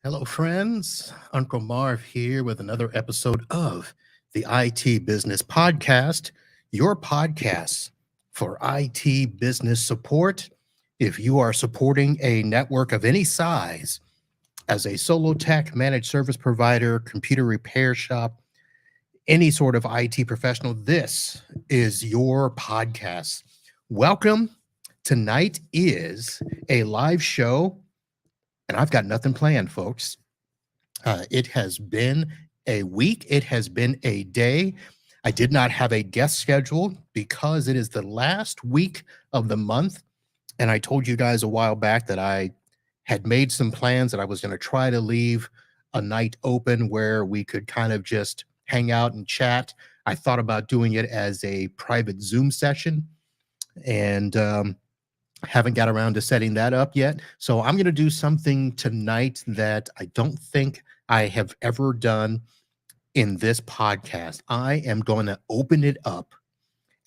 Hello, friends. Uncle Marv here with another episode of the IT Business Podcast, your podcast for IT business support. If you are supporting a network of any size as a solo tech, managed service provider, computer repair shop, any sort of IT professional, this is your podcast. Welcome. Tonight is a live show, and I've got nothing planned, folks. It has been a week. It has been a day. I did not have a guest scheduled because it is the last week of the month. And I told you guys a while back that I had made some plans that I was going to try to leave a night open where we could kind of just hang out and chat. I thought about doing it as a private Zoom session. And haven't got around to setting that up yet. So I'm going to do something tonight that I don't think I have ever done in this podcast. I am going to open it up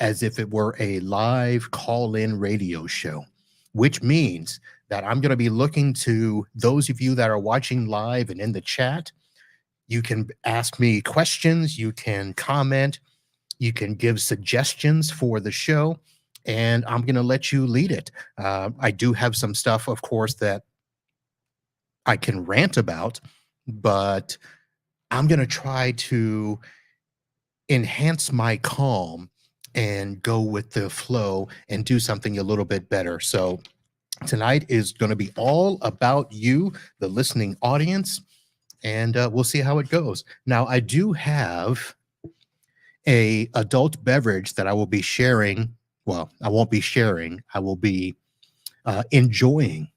as if it were a live call-in radio show, which means that I'm going to be looking to those of you that are watching live and in the chat. You can ask me questions, you can comment, you can give suggestions for the show, and I'm going to let you lead it. I do have some stuff, of course, that I can rant about, but I'm going to try to enhance my calm and go with the flow and do something a little bit better. So tonight is going to be all about you, the listening audience, and we'll see how it goes. Now, I do have a adult beverage that I will be sharing. Well, I won't be sharing. I will be enjoying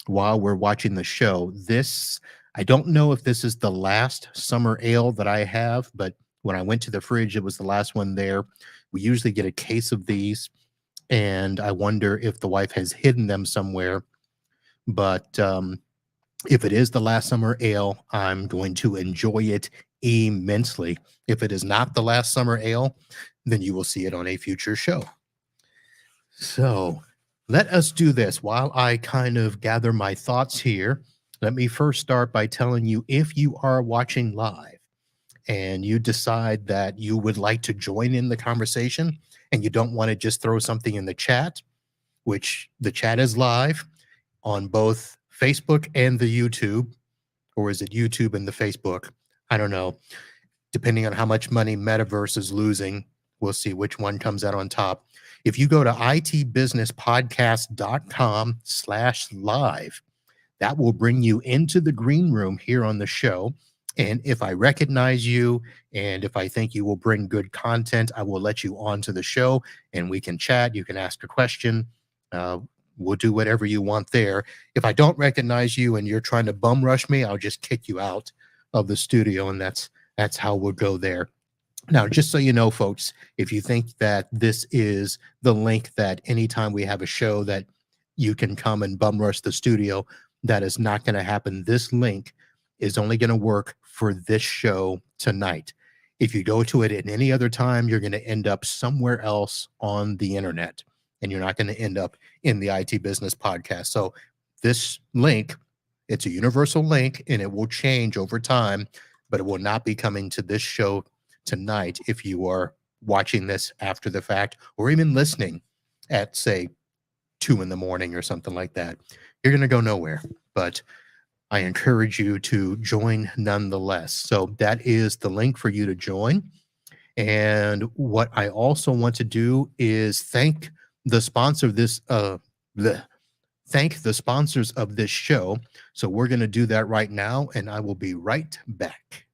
while we're watching the show. I don't know if this is the last summer ale that I have, but when I went to the fridge, it was the last one there. We usually get a case of these, and I wonder if the wife has hidden them somewhere. But if it is the last summer ale, I'm going to enjoy it immensely. If it is not the last summer ale, then you will see it on a future show. So let us do this while I kind of gather my thoughts here. Let me first start by telling you, if you are watching live and you decide that you would like to join in the conversation and you don't want to just throw something in the chat, which the chat is live on both Facebook and the YouTube, or is it YouTube and the Facebook? I don't know. Depending on how much money Metaverse is losing, we'll see which one comes out on top. If you go to itbusinesspodcast.com/live, that will bring you into the green room here on the show. And if I recognize you and if I think you will bring good content, I will let you onto the show and we can chat. You can ask a question. We'll do whatever you want there. If I don't recognize you and you're trying to bum rush me, I'll just kick you out of the studio, and that's how we'll go there. Now, just so you know, folks, if you think that this is the link that anytime we have a show that you can come and bum rush the studio, that is not going to happen. This link is only going to work for this show tonight. If you go to it at any other time, you're going to end up somewhere else on the internet, and you're not going to end up in the IT Business Podcast. So this link, it's a universal link, and it will change over time, but it will not be coming to this show tonight if you are watching this after the fact or even listening at, say, 2 a.m. or something like that. You're going to go nowhere, but I encourage you to join nonetheless. So that is the link for you to join. And what I also want to do is thank the sponsor of this thank the sponsors of this show. So we're going to do that right now, and I will be right back.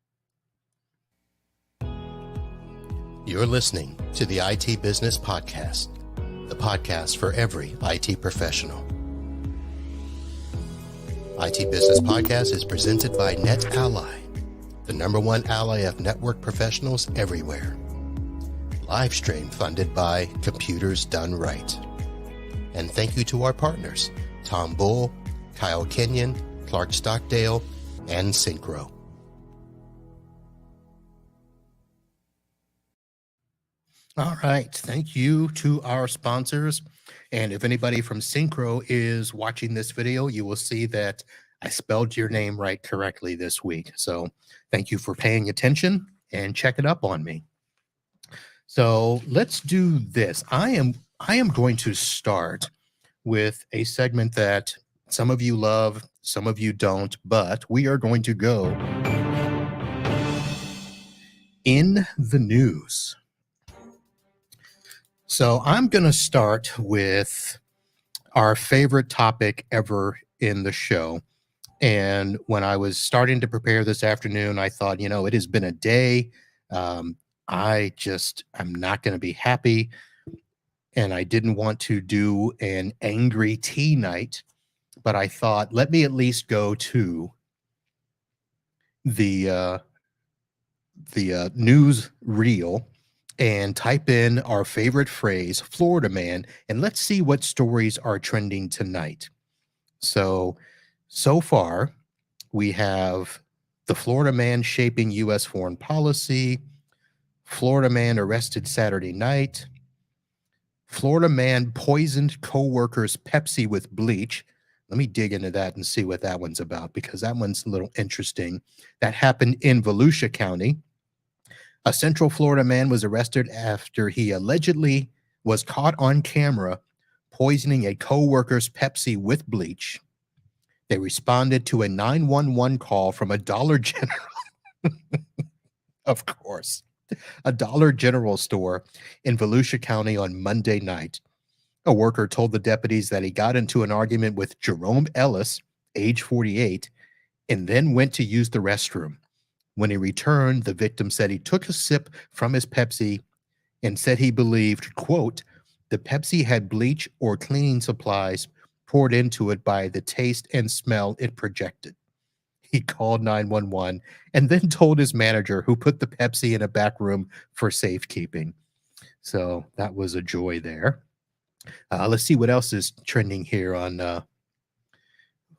You're listening to the IT Business Podcast, the podcast for every IT professional. IT Business Podcast is presented by NetAlly, the #1 ally of network professionals everywhere. Live stream funded by Computers Done Right. And thank you to our partners, Tom Bull, Kyle Kenyon, Clark Stockdale, and Synchro. All right. Thank you to our sponsors. And if anybody from Synchro is watching this video, you will see that I spelled your name right correctly this week. So thank you for paying attention and checking up on me. So let's do this. I am going to start with a segment that some of you love, some of you don't, but we are going to go in the news. So I'm going to start with our favorite topic ever in the show. And when I was starting to prepare this afternoon, I thought, it has been a day. Um, I'm not going to be happy. And I didn't want to do an angry tea night, but I thought, let me at least go to the uh, the news reel and type in our favorite phrase, Florida man, and let's see what stories are trending tonight. So far, we have the Florida man shaping U.S. foreign policy, Florida man arrested Saturday night, Florida man poisoned co-worker's Pepsi with bleach. Let me dig into that and see what that one's about, because that one's a little interesting. That happened in Volusia County. A Central Florida man was arrested after he allegedly was caught on camera poisoning a co-worker's Pepsi with bleach. They responded to a 911 call from a Dollar General. Of course, a Dollar General store in Volusia County on Monday night. A worker told the deputies that he got into an argument with Jerome Ellis, age 48, and then went to use the restroom. When he returned, the victim said he took a sip from his Pepsi and said he believed, quote, the Pepsi had bleach or cleaning supplies poured into it by the taste and smell it projected. He called 911 and then told his manager, who put the Pepsi in a back room for safekeeping. So that was a joy there. Let's see what else is trending here on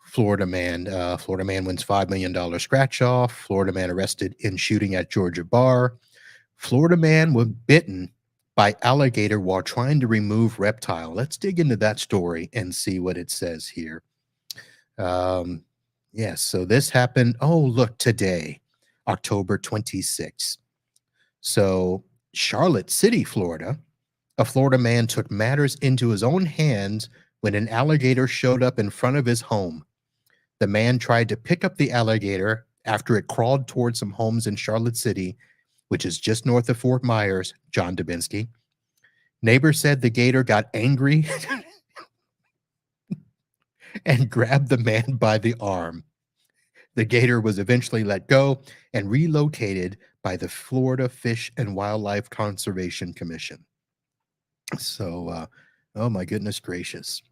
Florida man. Florida man wins $5 million scratch off. Florida man arrested in shooting at Georgia bar. Florida man was bitten by alligator while trying to remove reptile. Let's dig into that story and see what it says here. Yes, so this happened. Oh, look, today, October 26th. So Charlotte City, Florida, a Florida man took matters into his own hands when an alligator showed up in front of his home. The man tried to pick up the alligator after it crawled towards some homes in Charlotte City, which is just north of Fort Myers, John Dubinsky. Neighbors said the gator got angry and grabbed the man by the arm. The gator was eventually let go and relocated by the Florida Fish and Wildlife Conservation Commission. So, oh my goodness gracious.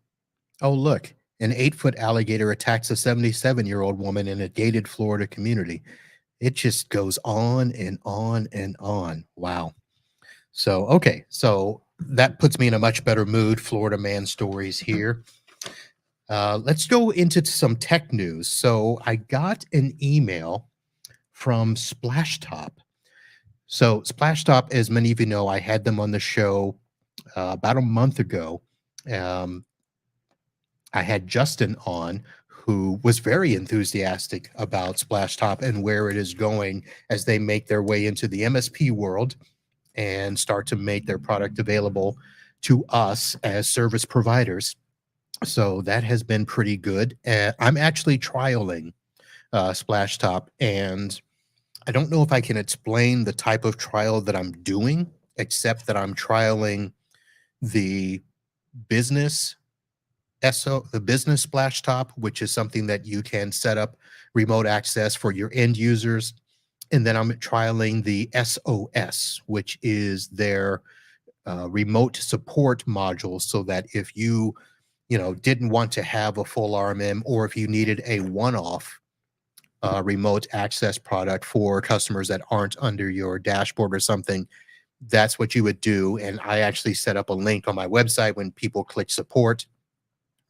Oh, look, an 8-foot alligator attacks a 77-year-old woman in a gated Florida community. It just goes on and on and on. Wow. So, okay. So that puts me in a much better mood. Florida man stories here. Let's go into some tech news. So I got an email from Splashtop. So Splashtop, as many of you know, I had them on the show about a month ago. I had Justin on, who was very enthusiastic about Splashtop and where it is going as they make their way into the MSP world and start to make their product available to us as service providers. So that has been pretty good. I'm actually trialing Splashtop, and I don't know if I can explain the type of trial that I'm doing, except that I'm trialing the business the business Splashtop, which is something that you can set up remote access for your end users. And then I'm trialing the SOS, which is their remote support module, so that if you didn't want to have a full RMM, or if you needed a one-off remote access product for customers that aren't under your dashboard or something, that's what you would do. And I actually set up a link on my website. When people click support,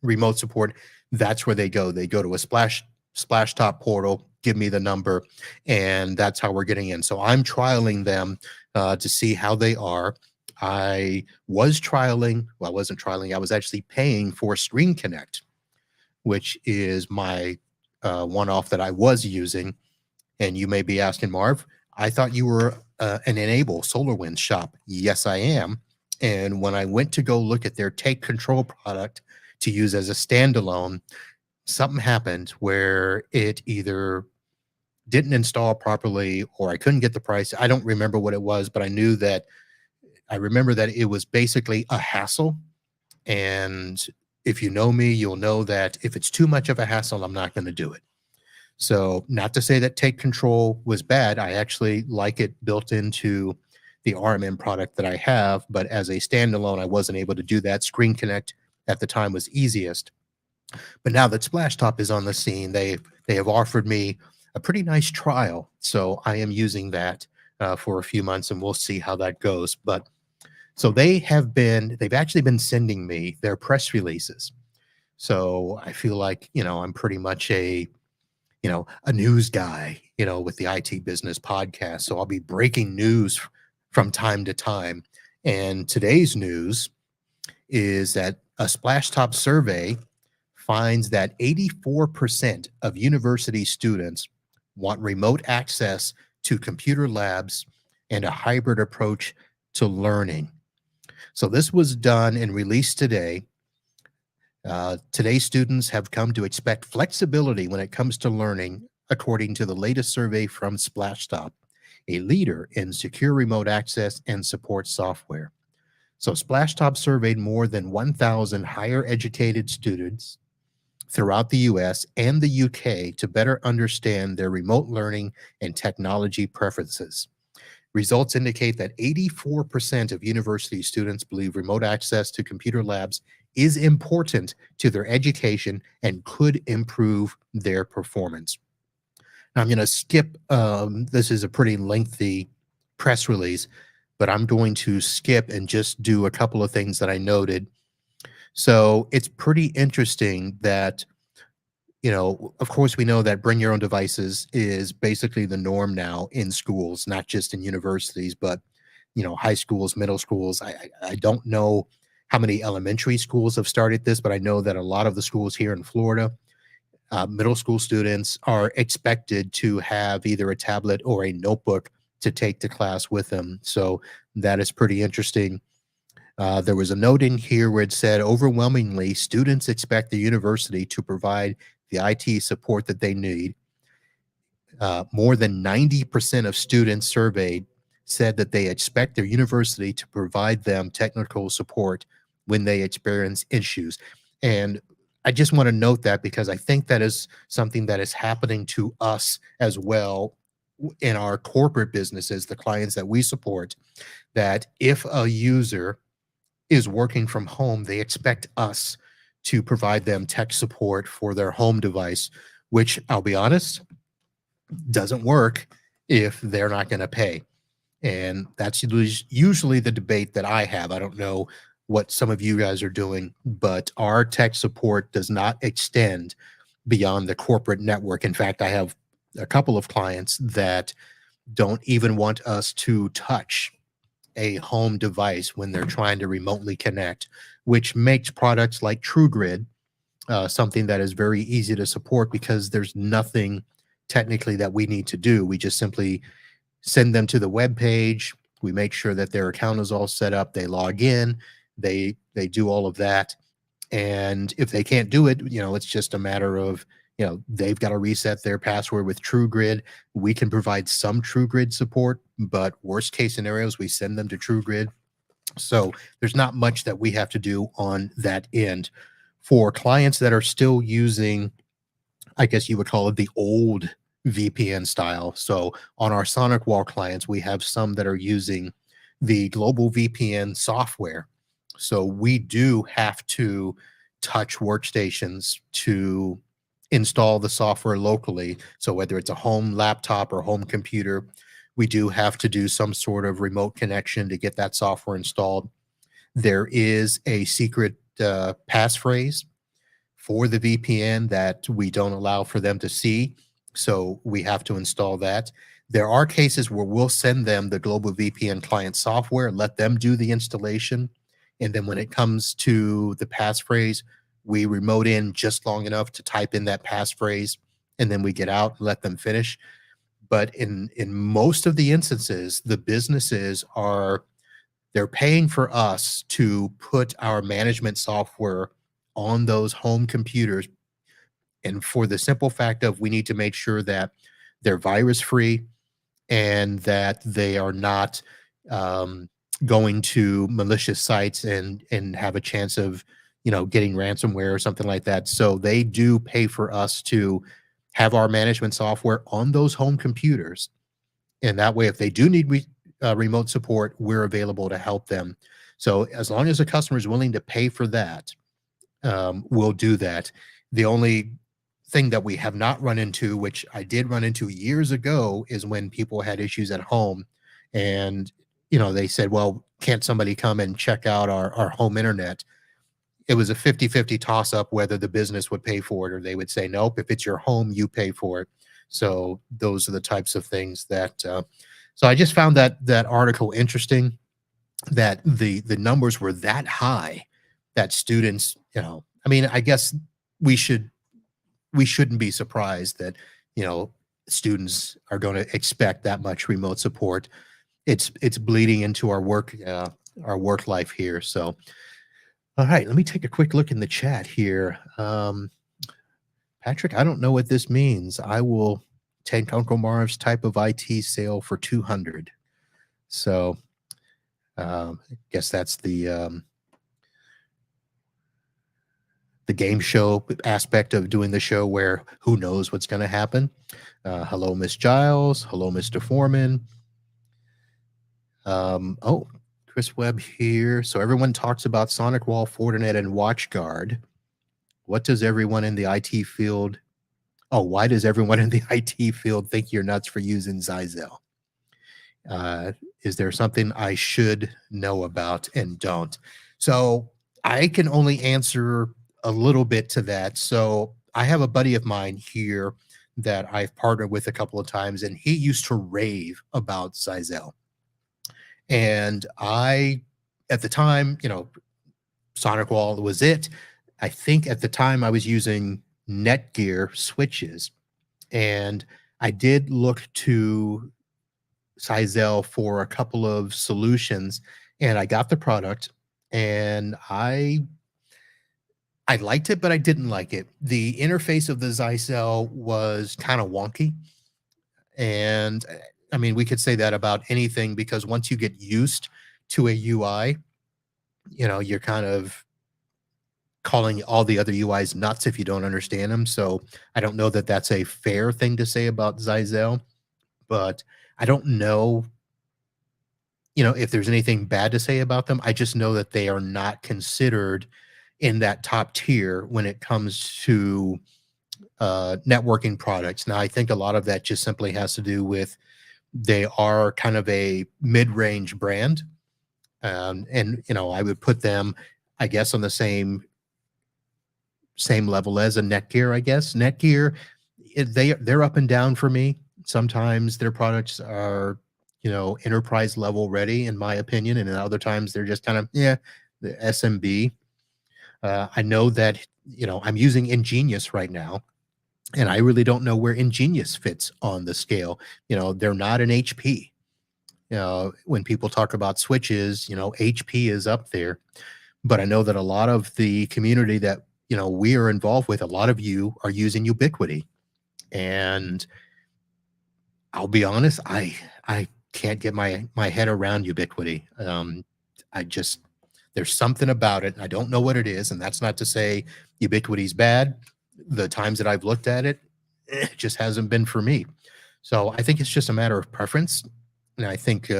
remote support, that's where they go. They go to a Splashtop portal, give me the number, and that's how we're getting in. So I'm trialing them to see how they are. I was trialing, well, I wasn't trialing, I was actually paying for Screen Connect, which is my one-off that I was using. And you may be asking, Marv, I thought you were an Enable SolarWinds shop. Yes, I am. And when I went to go look at their Take Control product to use as a standalone, something happened where it either didn't install properly or I couldn't get the price. I don't remember what it was, but I remember that it was basically a hassle. And if you know me, you'll know that if it's too much of a hassle, I'm not going to do it. So, not to say that Take Control was bad. I actually like it built into the RMM product that I have, but as a standalone, I wasn't able to do that. Screen Connect at the time was easiest. But now that Splashtop is on the scene, they have offered me a pretty nice trial. So I am using that for a few months, and we'll see how that goes. But so they've actually been sending me their press releases. So I feel like, I'm pretty much a news guy, with the IT Business Podcast. So I'll be breaking news from time to time. And today's news is that a Splashtop survey finds that 84% of university students want remote access to computer labs and a hybrid approach to learning. So this was done and released today. Today's students have come to expect flexibility when it comes to learning, according to the latest survey from Splashtop, a leader in secure remote access and support software. So Splashtop surveyed more than 1,000 higher educated students throughout the US and the UK to better understand their remote learning and technology preferences. Results indicate that 84% of university students believe remote access to computer labs is important to their education and could improve their performance. Now, I'm going to skip, this is a pretty lengthy press release, but I'm going to skip and just do a couple of things that I noted. So it's pretty interesting that, of course, we know that bring your own devices is basically the norm now in schools, not just in universities, but, high schools, middle schools. I don't know how many elementary schools have started this, but I know that a lot of the schools here in Florida, middle school students are expected to have either a tablet or a notebook to take to class with them. So that is pretty interesting. There was a note in here where it said, overwhelmingly, students expect the university to provide the IT support that they need. More than 90% of students surveyed said that they expect their university to provide them technical support when they experience issues. And I just want to note that because I think that is something that is happening to us as well in our corporate businesses, the clients that we support, that if a user is working from home, they expect us to provide them tech support for their home device, which I'll be honest, doesn't work if they're not going to pay. And that's usually the debate that I have. I don't know what some of you guys are doing, but our tech support does not extend beyond the corporate network. In fact, I have a couple of clients that don't even want us to touch a home device when they're trying to remotely connect, which makes products like TrueGrid something that is very easy to support because there's nothing technically that we need to do. We just simply send them to the web page. We make sure that their account is all set up. They log in. They do all of that. And if they can't do it, it's just a matter of, they've got to reset their password with TrueGrid. We can provide some TrueGrid support, but worst case scenarios, we send them to TrueGrid. So there's not much that we have to do on that end. For clients that are still using, I guess you would call it the old VPN style. So on our SonicWall clients, we have some that are using the global VPN software. So we do have to touch workstations to install the software locally. So whether it's a home laptop or home computer, we do have to do some sort of remote connection to get that software installed. There is a secret passphrase for the VPN that we don't allow for them to see. So we have to install that. There are cases where we'll send them the global VPN client software, let them do the installation. And then when it comes to the passphrase, we remote in just long enough to type in that passphrase and then we get out, let them finish. But in most of the instances, the businesses are they're paying for us to put our management software on those home computers, and for the simple fact of we need to make sure that they're virus free and that they are not um, going to malicious sites and have a chance of getting ransomware or something like that. So they do pay for us to have our management software on those home computers, and that way, if they do need remote support, we're available to help them. So as long as the customer is willing to pay for that, we'll do that. The only thing that we have not run into, which I did run into years ago, is when people had issues at home and they said, well, can't somebody come and check out our home internet? It was a 50-50 toss up whether the business would pay for it or they would say, nope, if it's your home, you pay for it. So those are the types of things that so I just found that article interesting, that the numbers were that high, that students, I mean, I guess we should we shouldn't be surprised that you know students are going to expect that much remote support. It's bleeding into our work life here. So all right, let me take a quick look in the chat here. Patrick, I don't know what this means. I will take Uncle Marv's type of IT sale for 200. So I guess that's the game show aspect of doing the show, where who knows what's going to happen. Hello, Miss Giles. Hello, Mr. Foreman. Oh, Chris Webb here. So everyone talks about Sonic Wall, Fortinet, and WatchGuard. What does everyone in the IT field? Oh, why does everyone in the IT field think you're nuts for using Zyzel? Is there something I should know about and don't? So I can only answer a little bit to that. So I have a buddy of mine here that I've partnered with a couple of times, and he used to rave about Zyzel. And at the time, SonicWall was it. I think at the time I was using Netgear switches, and I did look to Zyzel for a couple of solutions, and I got the product, and I liked it, but I didn't like it. The interface of the Zyzel was kind of wonky, and I mean, we could say that about anything, because once you get used to a UI, you're kind of calling all the other UIs nuts if you don't understand them. So I don't know that that's a fair thing to say about Zyzel, but I don't know, if there's anything bad to say about them. I just know that they are not considered in that top tier when it comes to networking products. Now, I think a lot of that just simply has to do with they are kind of a mid-range brand. And, I would put them, I guess, on the same level as a Netgear, I guess. Netgear, they're up and down for me. Sometimes their products are, enterprise level ready, in my opinion, and other times they're just kind of, the SMB. I know that, I'm using Ingenious right now, and I really don't know where Ingenious fits on the scale. They're not an HP. When people talk about switches, HP is up there. But I know that a lot of the community that, we are involved with, a lot of you are using Ubiquity. And I'll be honest, I can't get my head around Ubiquity. There's something about it. I don't know what it is, and that's not to say Ubiquity's bad. The times that I've looked at it, it just hasn't been for me. So I think it's just a matter of preference. And I think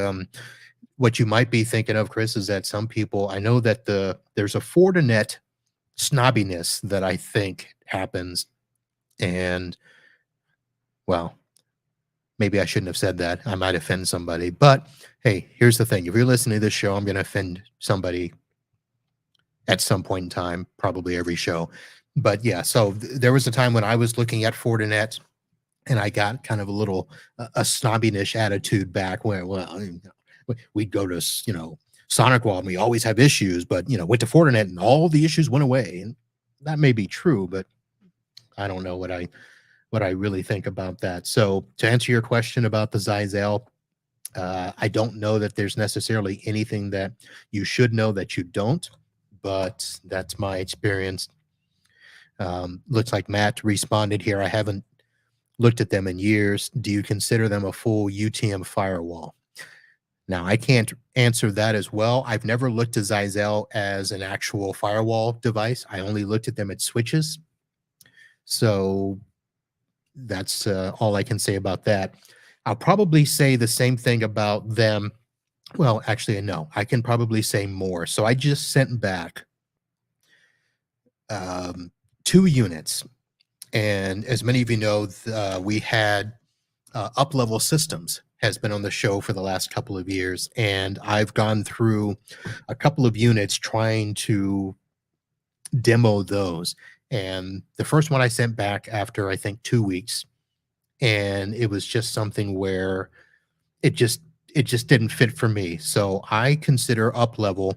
what you might be thinking of, Chris, is that some people, I know that there's a Fortinet snobbiness that I think happens. And, well, maybe I shouldn't have said that. I might offend somebody. But hey, here's the thing. If you're listening to this show, I'm going to offend somebody at some point in time, probably every show. But yeah, so there was a time when I was looking at Fortinet, and I got kind of a little a snobbinish attitude back, where, well, we'd go to, SonicWall and we always have issues, but, went to Fortinet and all the issues went away. And that may be true, but I don't know what I what I really think about that. So to answer your question about the Zyzel, I don't know that there's necessarily anything that you should know that you don't, but that's my experience. Looks like Matt responded here. I haven't looked at them in years. Do you consider them a full UTM firewall? Now, I can't answer that as well. I've never looked at Zyzel as an actual firewall device. I only looked at them at switches. So that's all I can say about that. I'll probably say the same thing about them. Well, actually, no, I can probably say more. So I just sent back um, 2 units. And as many of you know, we had Up Level Systems has been on the show for the last couple of years. And I've gone through a couple of units trying to demo those. And the first one I sent back after, I think, 2 weeks. And it was just something where it just it just didn't fit for me. So I consider Up Level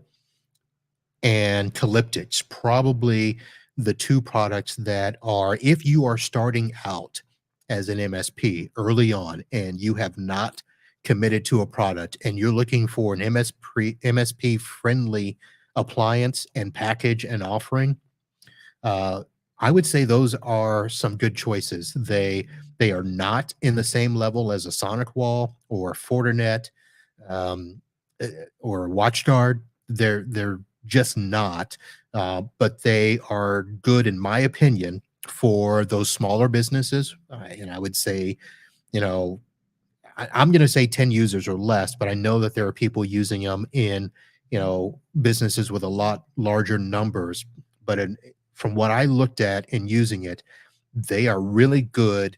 and Calyptics probably the two products that are, if you are starting out as an MSP early on and you have not committed to a product and you're looking for an MSP friendly appliance and package and offering, uh, I would say those are some good choices. They are not in the same level as a Sonic Wall or Fortinet, um, or a WatchGuard. They're just not, but they are good in my opinion for those smaller businesses. And I would say, you know, I'm going to say 10 users or less, but I know that there are people using them in, businesses with a lot larger numbers. But from what I looked at in using it, they are really good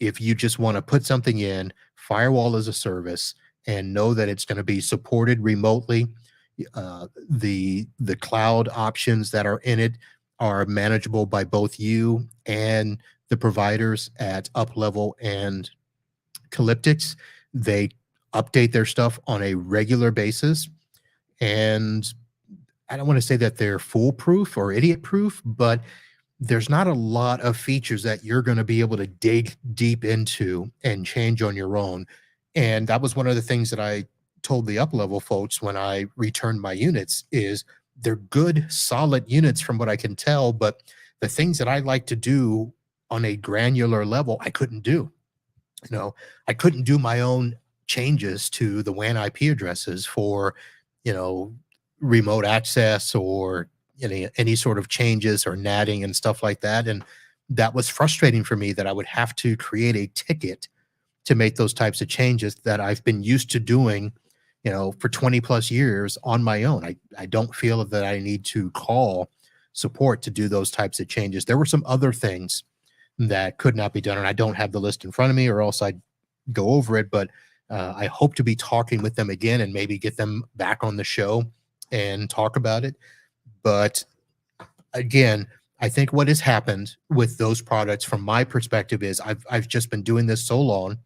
if you just want to put something in, firewall as a service, and know that it's going to be supported remotely. The cloud options that are in it are manageable by both you and the providers at Uplevel and Calyptics. They update their stuff on a regular basis. And I don't want to say that they're foolproof or idiot proof, but there's not a lot of features that you're going to be able to dig deep into and change on your own. And that was one of the things that I told the Uplevel folks when I returned my units is they're good, solid units from what I can tell, but the things that I like to do on a granular level, I couldn't do. I couldn't do my own changes to the WAN IP addresses for, you know, remote access or any sort of changes or natting and stuff like that. And that was frustrating for me that I would have to create a ticket to make those types of changes that I've been used to doing, for 20 plus years on my own. I don't feel that I need to call support to do those types of changes. There were some other things that could not be done. And I don't have the list in front of me, or else I'd go over it. But I hope to be talking with them again and maybe get them back on the show and talk about it. But again, I think what has happened with those products from my perspective is I've just been doing this so long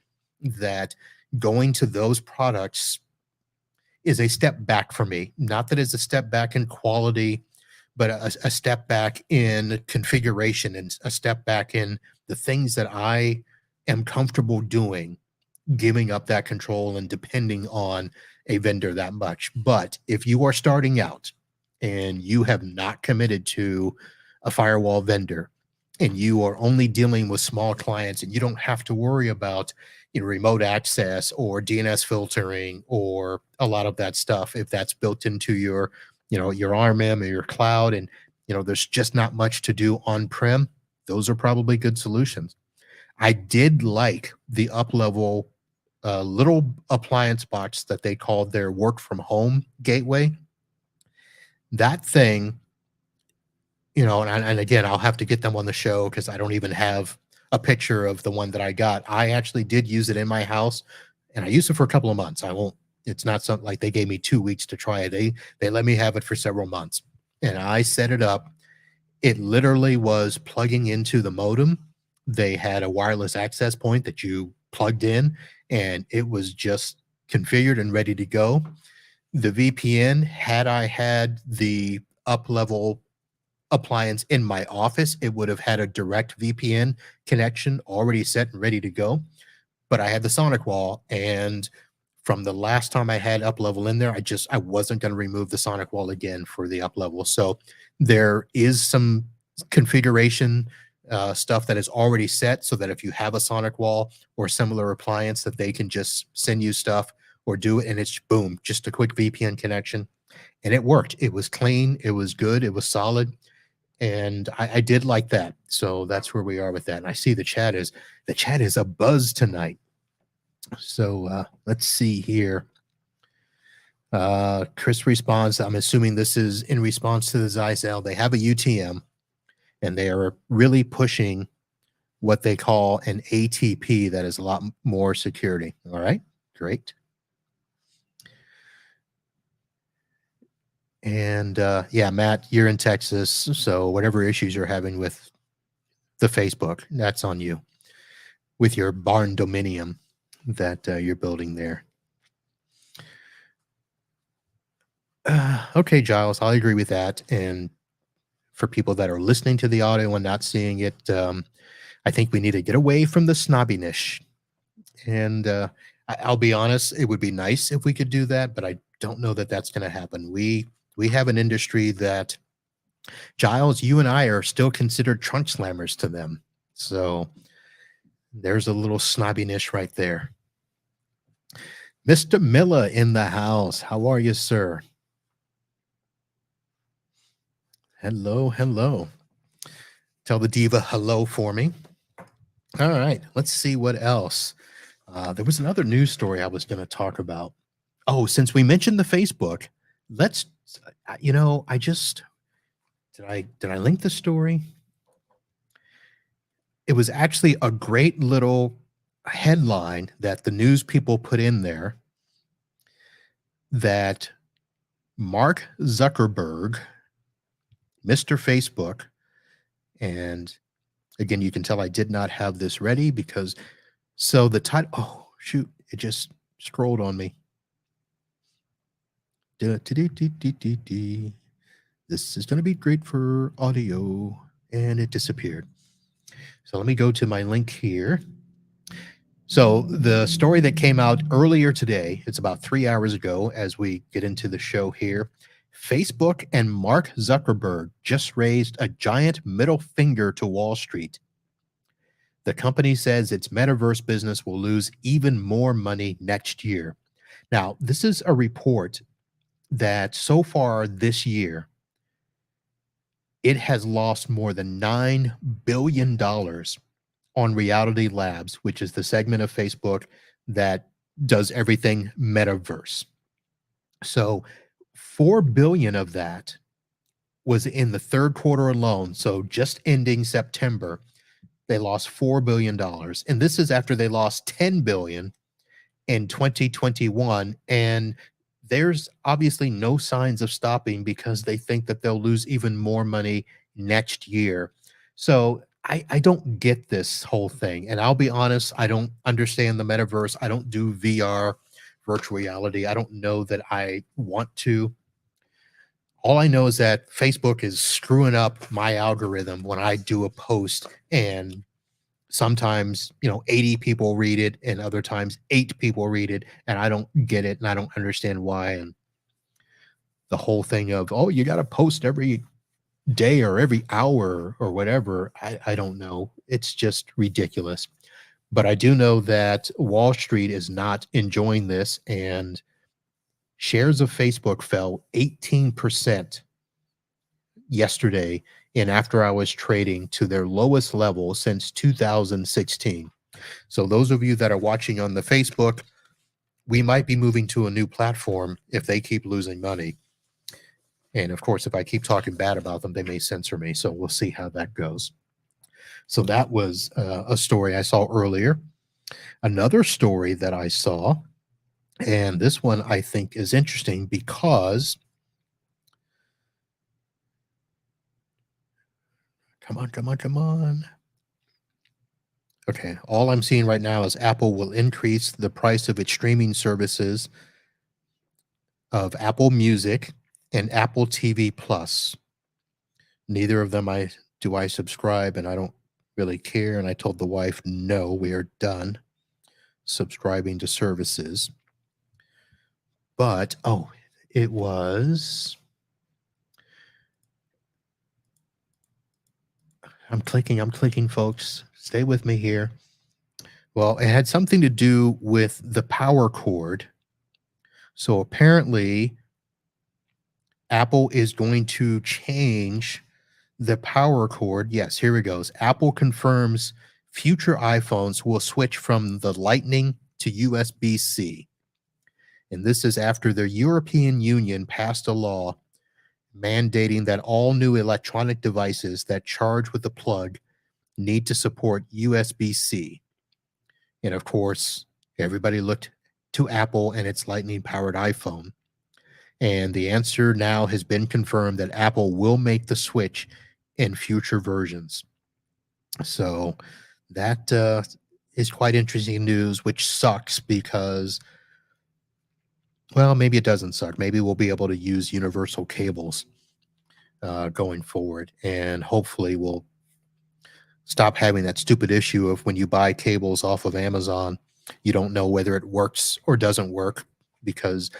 that going to those products is a step back for me. Not that it's a step back in quality, but a step back in configuration and a step back in the things that I am comfortable doing, giving up that control and depending on a vendor that much. But if you are starting out and you have not committed to a firewall vendor and you are only dealing with small clients and you don't have to worry about remote access or DNS filtering or a lot of that stuff, if that's built into your RMM or your cloud, and there's just not much to do on-prem, those are probably good solutions. I did like the Uplevel little appliance box that they called their work from home gateway. That thing, and again, I'll have to get them on the show because I don't even have a picture of the one that I got. I actually did use it in my house, and I used it for a couple of months. I won't. It's not something like they gave me 2 weeks to try it. They let me have it for several months, and I set it up. It literally was plugging into the modem. They had a wireless access point that you plugged in, and it was just configured and ready to go. The VPN, had I had the Up Level appliance in my office, it would have had a direct VPN connection already set and ready to go. But I had the Sonic wall, and from the last time I had up level in there, I wasn't going to remove the Sonic wall again for the up level. So there is some configuration stuff that is already set so that if you have a Sonic wall or similar appliance, that they can just send you stuff or do it, and it's boom, just a quick VPN connection, and it worked. It was clean, it was good, it was solid, and I did like that. So that's where we are with that. And I see the chat is a buzz tonight. So let's see here. Chris responds, I'm assuming this is in response to the Zycel. They have a UTM, and they are really pushing what they call an ATP that is a lot more security. All right, great. And yeah, Matt, you're in Texas, so whatever issues you're having with the Facebook, that's on you with your barn dominium that you're building there. Okay, Giles, I agree with that. And for people that are listening to the audio and not seeing it, I think we need to get away from the snobbiness. And I'll be honest, it would be nice if we could do that, but I don't know that that's going to happen. We have an industry that, Giles, you and I are still considered trunk slammers to them. So there's a little snobbiness right there. Mr. Miller in the house. How are you, sir? Hello, hello. Tell the diva hello for me. All right, let's see what else. There was another news story I was going to talk about. Oh, since we mentioned the Facebook, let's, I just, did I link the story? It was actually a great little headline that the news people put in there that Mark Zuckerberg, Mr. Facebook, and again, you can tell I did not have this ready because, so the title, oh, shoot, it just scrolled on me. This is going to be great for audio, and it disappeared. So let me go to my link here. So the story that came out earlier today, it's about 3 hours ago as we get into the show here. Facebook and Mark Zuckerberg just raised a giant middle finger to Wall Street. The company says its metaverse business will lose even more money next year. Now, this is a report that so far this year, it has lost more than $9 billion on Reality Labs, which is the segment of Facebook that does everything metaverse. So 4 billion of that was in the third quarter alone. So just ending September, they lost $4 billion. And this is after they lost 10 billion in 2021. And there's obviously no signs of stopping because they think that they'll lose even more money next year. So I don't get this whole thing. And I'll be honest, I don't understand the metaverse. I don't do VR, virtual reality. I don't know that I want to. All I know is that Facebook is screwing up my algorithm when I do a post, and sometimes 80 people read it and other times 8 people read it, and I don't get it and I don't understand why. And the whole thing of, oh, you got to post every day or every hour or whatever, I don't know. It's just ridiculous. But I do know that Wall Street is not enjoying this, and shares of Facebook fell 18% yesterday in after hours trading to their lowest level since 2016. So those of you that are watching on the Facebook, we might be moving to a new platform if they keep losing money. And of course, if I keep talking bad about them, they may censor me. So we'll see how that goes. So that was a story I saw earlier. Another story that I saw, and this one I think is interesting because, come on. Okay, all I'm seeing right now is Apple will increase the price of its streaming services of Apple Music and Apple TV Plus. Neither of them I subscribe, and I don't really care. And I told the wife, no, we are done subscribing to services. But it was. I'm clicking, folks. Stay with me here. Well, it had something to do with the power cord. So apparently, Apple is going to change the power cord. Yes, here it goes. Apple confirms future iPhones will switch from the Lightning to USB-C. And this is after the European Union passed a law mandating that all new electronic devices that charge with a plug need to support USB-C. And of course, everybody looked to Apple and its lightning powered iPhone. And the answer now has been confirmed that Apple will make the switch in future versions. So that is quite interesting news, which sucks because, well, maybe it doesn't suck. Maybe we'll be able to use universal cables going forward. And hopefully we'll stop having that stupid issue of when you buy cables off of Amazon, you don't know whether it works or doesn't work because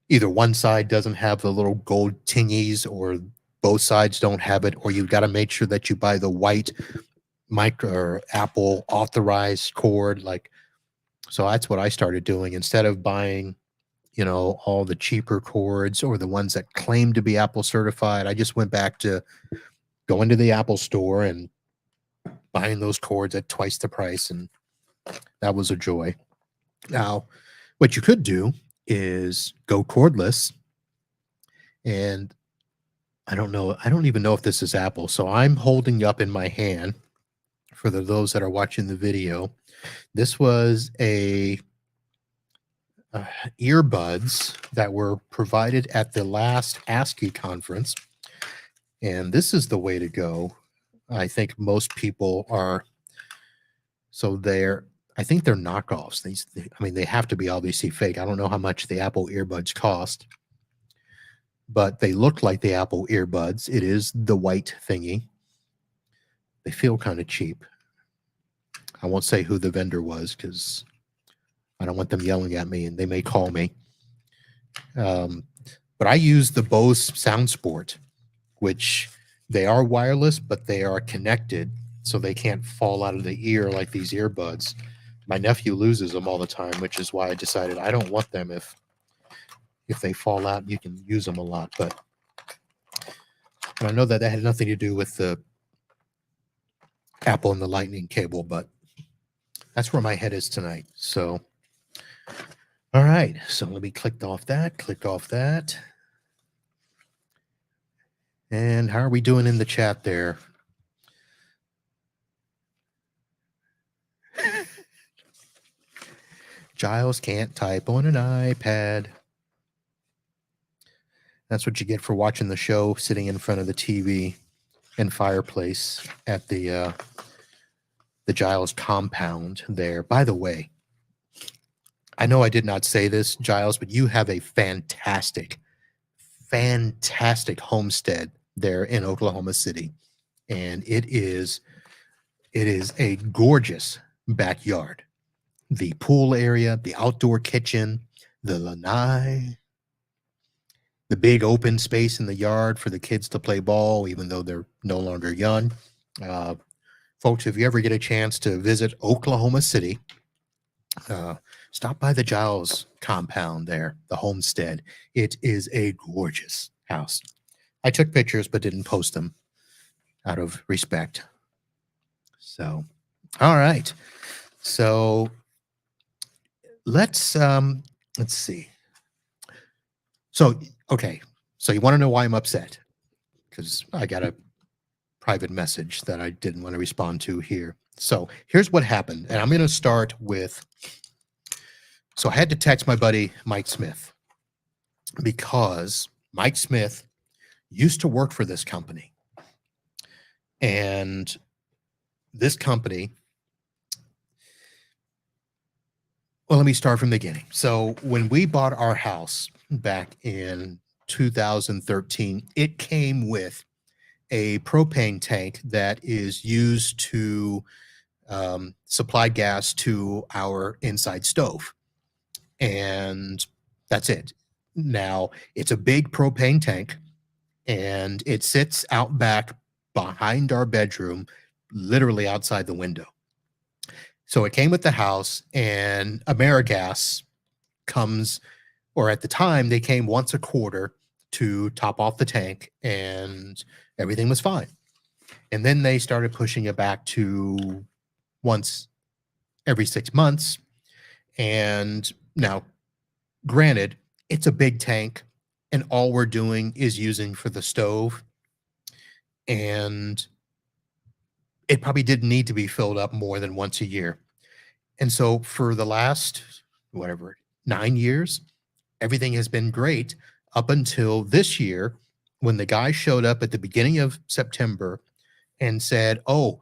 either one side doesn't have the little gold tingies or both sides don't have it, or you've got to make sure that you buy the white micro or Apple authorized cord. So that's what I started doing. Instead of buying, all the cheaper cords or the ones that claim to be Apple certified, I just went back to going to the Apple store and buying those cords at twice the price, and that was a joy. Now, what you could do is go cordless, and I don't even know if this is Apple, so I'm holding up in my hand for those that are watching the video. This was a earbuds that were provided at the last ASCII conference, and this is the way to go. I think most people are. So I think they're knockoffs. They have to be obviously fake. I don't know how much the Apple earbuds cost, but they look like the Apple earbuds. It is the white thingy. They feel kind of cheap. I won't say who the vendor was because I don't want them yelling at me and they may call me. But I use the Bose SoundSport, which they are wireless, but they are connected so they can't fall out of the ear like these earbuds. My nephew loses them all the time, which is why I decided I don't want them if they fall out. You can use them a lot, but I know that had nothing to do with the Apple and the Lightning cable, but that's where my head is tonight. So, all right. So let me click off that. And how are we doing in the chat there? Giles can't type on an iPad. That's what you get for watching the show, sitting in front of the TV and fireplace at the Giles compound there. By the way, I know I did not say this, Giles, but you have a fantastic homestead there in Oklahoma City. And it is a gorgeous backyard. The pool area, the outdoor kitchen, the lanai, the big open space in the yard for the kids to play ball, even though they're no longer young. Folks, if you ever get a chance to visit Oklahoma City, stop by the Giles compound there, the homestead. It is a gorgeous house. I took pictures but didn't post them out of respect. So, all right. So let's see. So, okay. So you want to know why I'm upset? Because I got a private message that I didn't want to respond to here. So here's what happened. And I'm going to start with, so I had to text my buddy, Mike Smith, because Mike Smith used to work for this company. And this company, well, let me start from the beginning. So when we bought our house back in 2013, it came with a propane tank that is used to supply gas to our inside stove. And that's it. Now, it's a big propane tank and it sits out back behind our bedroom, literally outside the window. So it came with the house, and AmeriGas comes, or at the time, they came once a quarter to top off the tank, and everything was fine. And then they started pushing it back to once every 6 months. And now, granted, it's a big tank, and all we're doing is using for the stove. And it probably didn't need to be filled up more than once a year. And so for the last, whatever, 9 years, everything has been great up until this year when the guy showed up at the beginning of September and said, "Oh,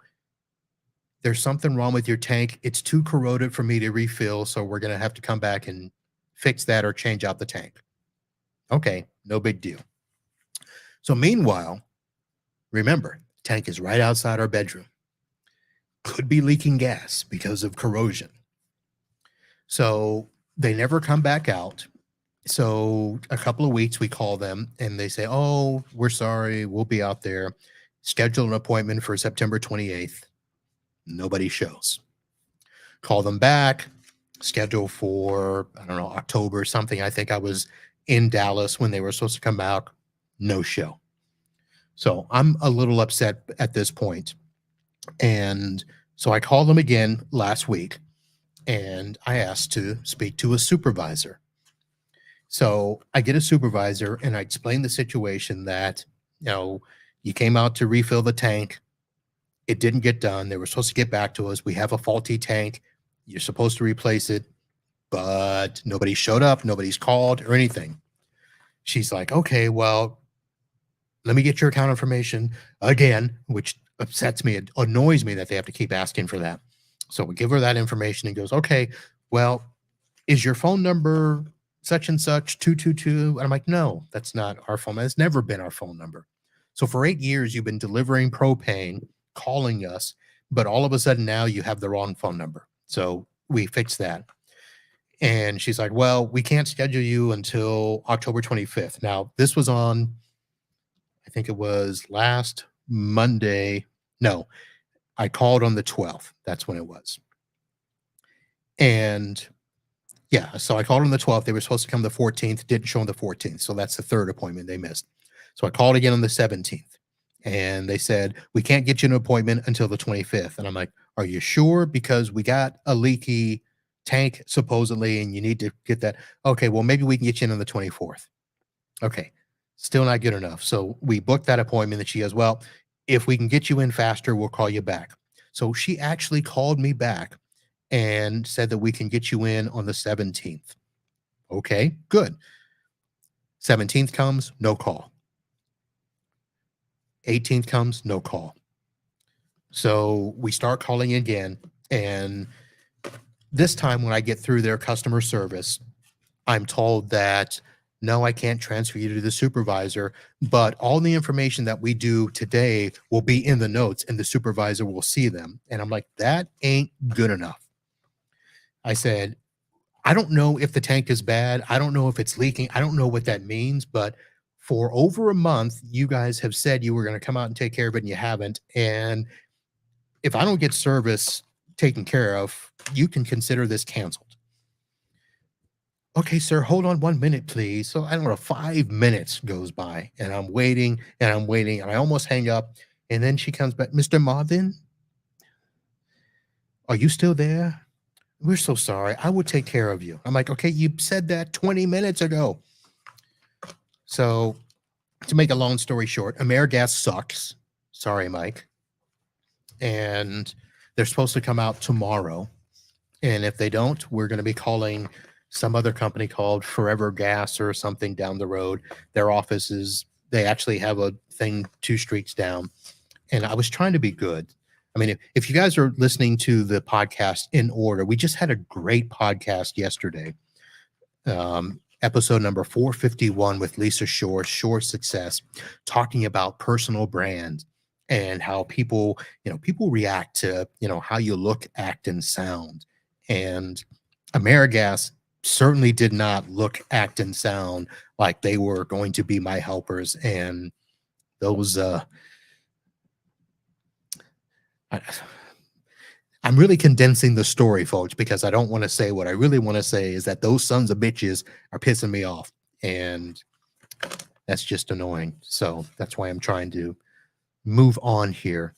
there's something wrong with your tank. It's too corroded for me to refill. So we're going to have to come back and fix that or change out the tank." Okay, no big deal. So meanwhile, remember, tank is right outside our bedroom. Could be leaking gas because of corrosion. So they never come back out. So a couple of weeks we call them and they say, "Oh, we're sorry. We'll be out there." Schedule an appointment for September 28th. Nobody shows. Call them back. Schedule for, I don't know, October or something. I think I was in Dallas when they were supposed to come out. No show. So I'm a little upset at this point. And so I called them again last week and I asked to speak to a supervisor. So I get a supervisor and I explain the situation that, you came out to refill the tank. It didn't get done. They were supposed to get back to us. We have a faulty tank. You're supposed to replace it, but nobody showed up. Nobody's called or anything. She's like, "Okay, well, let me get your account information again," which upsets me. It annoys me that they have to keep asking for that. So we give her that information and goes, "Okay, well, is your phone number such and such 222?" And I'm like, "No, that's not our phone. It's never been our phone number." So for 8 years, you've been delivering propane, calling us, but all of a sudden now you have the wrong phone number. So we fixed that. And she's like, "Well, we can't schedule you until October 25th. Now, this was on, I think it was last Monday. No, I called on the 12th. That's when it was. And yeah, so I called on the 12th. They were supposed to come the 14th, didn't show on the 14th. So that's the third appointment they missed. So I called again on the 17th and they said, "We can't get you an appointment until the 25th." And I'm like, "Are you sure? Because we got a leaky tank supposedly and you need to get that." "Okay, well, maybe we can get you in on the 24th. Okay, still not good enough. So we booked that appointment and she goes, "Well, if we can get you in faster, we'll call you back." So she actually called me back and said that we can get you in on the 17th. Okay, good. 17th comes, no call. 18th comes, no call. So we start calling again. And this time when I get through their customer service, I'm told that, "No, I can't transfer you to the supervisor, but all the information that we do today will be in the notes and the supervisor will see them." And I'm like, "That ain't good enough." I said, "I don't know if the tank is bad. I don't know if it's leaking. I don't know what that means, but for over a month, you guys have said you were going to come out and take care of it and you haven't. And if I don't get service taken care of, you can consider this canceled." "Okay, sir, hold on 1 minute, please." So I don't know, 5 minutes goes by and I'm waiting and I'm waiting and I almost hang up. And then she comes back, "Mr. Marvin, are you still there? We're so sorry. I will take care of you." I'm like, "Okay, you said that 20 minutes ago." So to make a long story short, AmeriGas sucks. Sorry, Mike. And they're supposed to come out tomorrow. And if they don't, we're going to be calling some other company called Forever Gas or something down the road. Their offices, they actually have a thing 2 streets down. And I was trying to be good. I mean, if you guys are listening to the podcast in order, we just had a great podcast yesterday. episode number 451 with Lisa Shore, Shore Success, talking about personal brand and how people react to, how you look, act, and sound. And Amerigas certainly did not look, act, and sound like they were going to be my helpers. And those, I, I'm really condensing the story, folks, because I don't want to say what I really want to say is that those sons of bitches are pissing me off. And that's just annoying. So that's why I'm trying to move on here.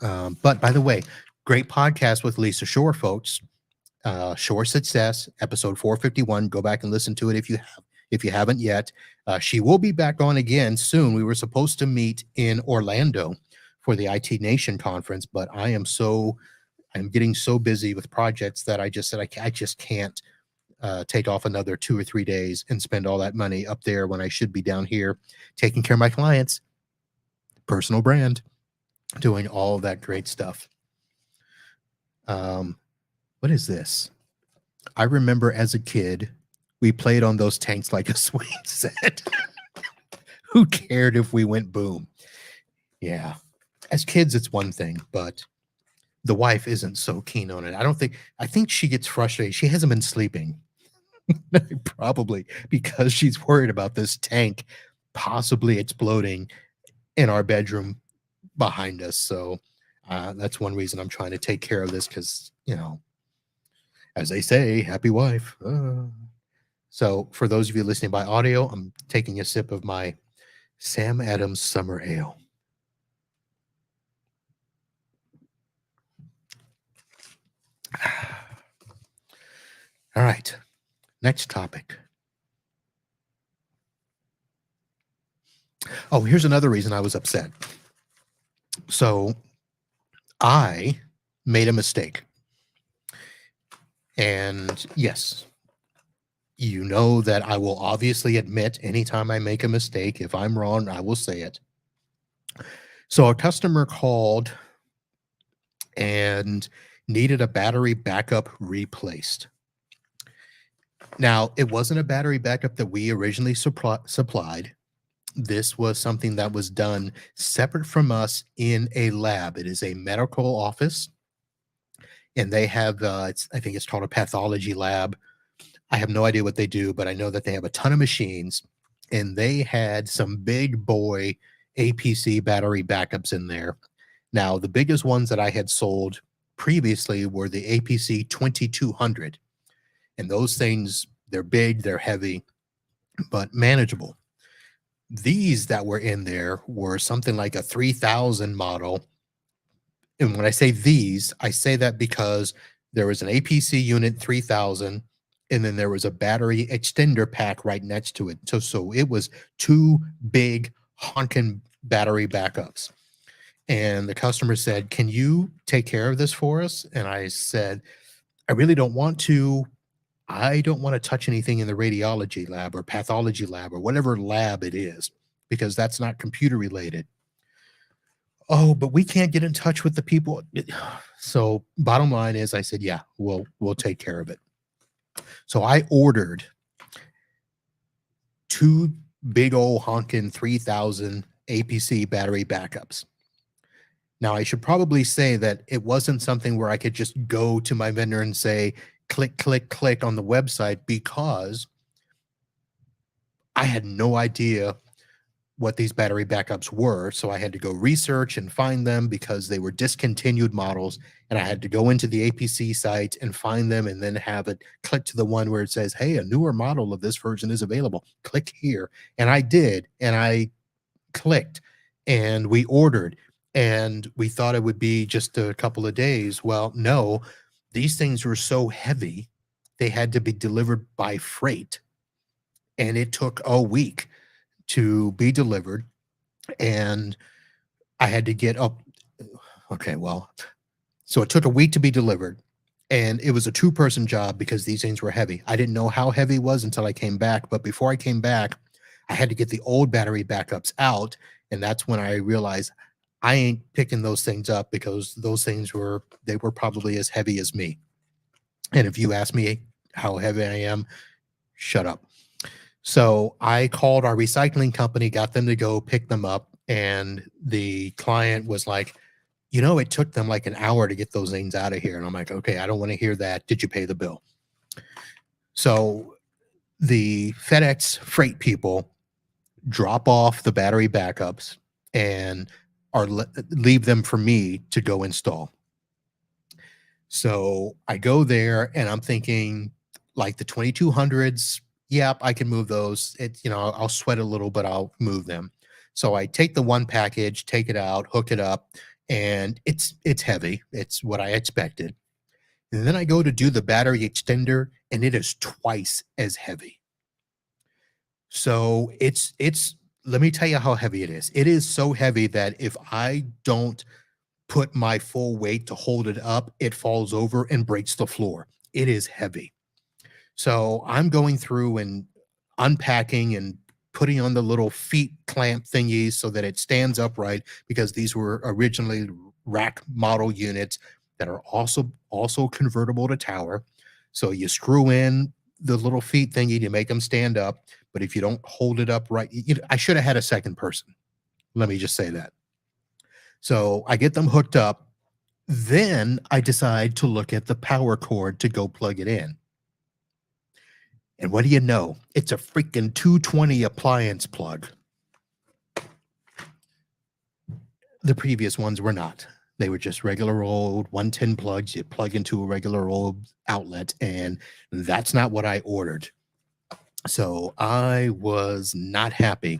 But by the way, great podcast with Lisa Shore, folks. Shore Success, episode 451. Go back and listen to it if you haven't yet. She will be back on again soon. We were supposed to meet in Orlando for the IT Nation conference, but I'm getting so busy with projects that I just said I just can't take off another 2 or 3 days and spend all that money up there when I should be down here taking care of my clients, personal brand, doing all that great stuff. What is this? I remember as a kid, we played on those tanks like a swing set. Who cared if we went boom? Yeah. As kids, it's one thing, but the wife isn't so keen on it. I think she gets frustrated. She hasn't been sleeping. Probably because she's worried about this tank possibly exploding in our bedroom behind us. So that's one reason I'm trying to take care of this because, as they say, happy wife. So for those of you listening by audio, I'm taking a sip of my Sam Adams Summer Ale. All right, next topic. Oh, here's another reason I was upset. So I made a mistake. And yes, you know that I will obviously admit anytime I make a mistake. If I'm wrong, I will say it. So a customer called and needed a battery backup replaced. Now, it wasn't a battery backup that we originally supplied. This was something that was done separate from us in a lab. It is a medical office, and they have, I think it's called a pathology lab. I have no idea what they do, but I know that they have a ton of machines, and they had some big boy APC battery backups in there. Now, the biggest ones that I had sold previously were the APC 2200. And those things, they're big, they're heavy, but manageable. These that were in there were something like a 3000 model. And when I say these, I say that because there was an APC unit 3000, and then there was a battery extender pack right next to it. So it was two big honking battery backups. And the customer said, "Can you take care of this for us?" And I said, "I really don't want to. I don't want to touch anything in the radiology lab or pathology lab or whatever lab it is, because that's not computer related." "Oh, but we can't get in touch with the people." So bottom line is I said, "Yeah, we'll take care of it." So I ordered two big old honking 3000 APC battery backups. Now, I should probably say that it wasn't something where I could just go to my vendor and say, click, click, click on the website, because I had no idea what these battery backups were. So I had to go research and find them because they were discontinued models. And I had to go into the APC site and find them and then have it click to the one where it says, "Hey, a newer model of this version is available. Click here." And I did. And I clicked and we ordered. And we thought it would be just a couple of days. Well, no, these things were so heavy, they had to be delivered by freight. And it took a week to be delivered. And I had to get up. Okay, well, so it took a week to be delivered. And it was a two-person job because these things were heavy. I didn't know how heavy it was until I came back. But before I came back, I had to get the old battery backups out. And that's when I realized I ain't picking those things up, because those things were probably as heavy as me. And if you ask me how heavy I am, shut up. So I called our recycling company, got them to go pick them up, and the client was like, it took them like an hour to get those things out of here. And I'm like, okay, I don't want to hear that. Did you pay the bill? So the FedEx freight people drop off the battery backups and leave them for me to go install. So I go there and I'm thinking like the 2200s, yep, I can move those. I'll sweat a little, but I'll move them. So I take the one package, take it out, hook it up, and it's heavy. It's what I expected. And then I go to do the battery extender and it is twice as heavy. So it's let me tell you how heavy it is. It is so heavy that if I don't put my full weight to hold it up, it falls over and breaks the floor. It is heavy. So I'm going through and unpacking and putting on the little feet clamp thingies so that it stands upright, because these were originally rack model units that are also convertible to tower. So you screw in the little feet thingy to make them stand up, but if you don't hold it up right, I should have had a second person. Let me just say that. So I get them hooked up. Then I decide to look at the power cord to go plug it in. And what do you know? It's a freaking 220 appliance plug. The previous ones were not. They were just regular old 110 plugs you plug into a regular old outlet, and that's not what I ordered. So I was not happy.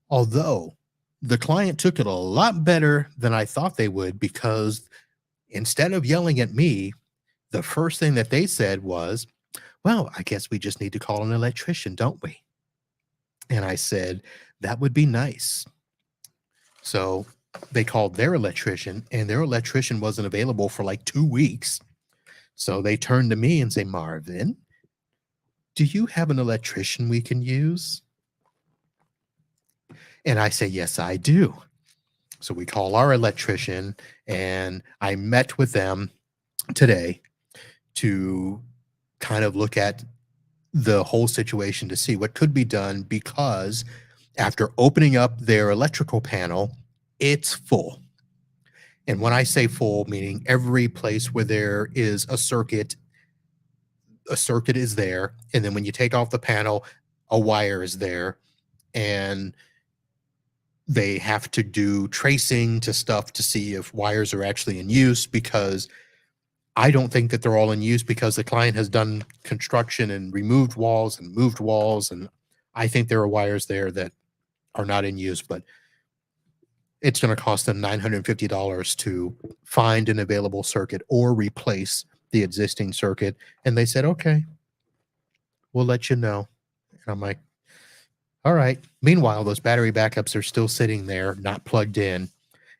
Although the client took it a lot better than I thought they would, because instead of yelling at me, the first thing that they said was, well, I guess we just need to call an electrician, don't we? And I said, that would be nice. So they called their electrician, and their electrician wasn't available for like 2 weeks. So they turned to me and say, Marvin, do you have an electrician we can use? And I say, yes, I do. So we call our electrician, and I met with them today to kind of look at the whole situation to see what could be done, because after opening up their electrical panel, it's full. And when I say full, meaning every place where there is a circuit is there. And then when you take off the panel, a wire is there. And they have to do tracing to stuff to see if wires are actually in use, because I don't think that they're all in use, because the client has done construction and removed walls and moved walls. And I think there are wires there that are not in use, but it's going to cost them $950 to find an available circuit or replace the existing circuit. And they said, okay, we'll let you know. And I'm like, all right. Meanwhile, those battery backups are still sitting there, not plugged in.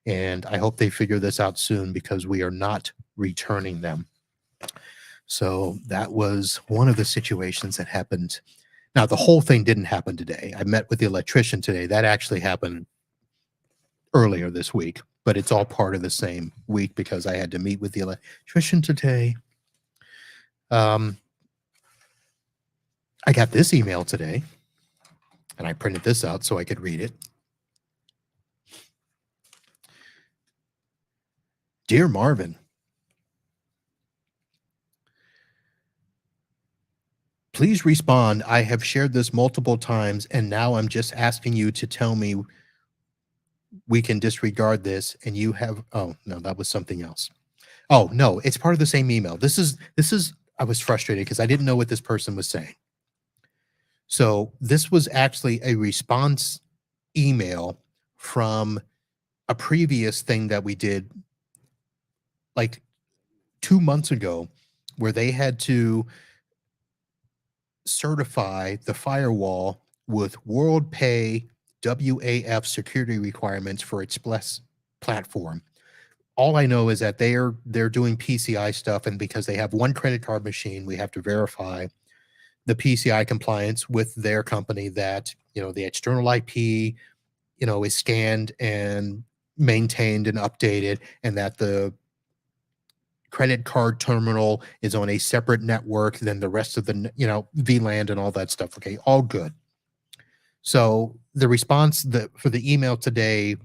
And I hope they figure this out soon, because we are not returning them. So that was one of the situations that happened. Now, the whole thing didn't happen today. I met with the electrician today. That actually happened earlier this week, but it's all part of the same week, because I had to meet with the electrician today. I got this email today, and I printed this out so I could read it. Dear Marvin, please respond. I have shared this multiple times, and now I'm just asking you to tell me we can disregard this. And you have, oh no, that was something else. Oh no, it's part of the same email. This is, I was frustrated because I didn't know what this person was saying. So this was actually a response email from a previous thing that we did like 2 months ago, where they had to certify the firewall with WorldPay WAF security requirements for its platform. All I know is that they're doing PCI stuff, and because they have one credit card machine, we have to verify the PCI compliance with their company, that the external IP is scanned and maintained and updated, and that the credit card terminal is on a separate network than the rest of the VLAN and all that stuff. Okay, all good. So the response for the email today,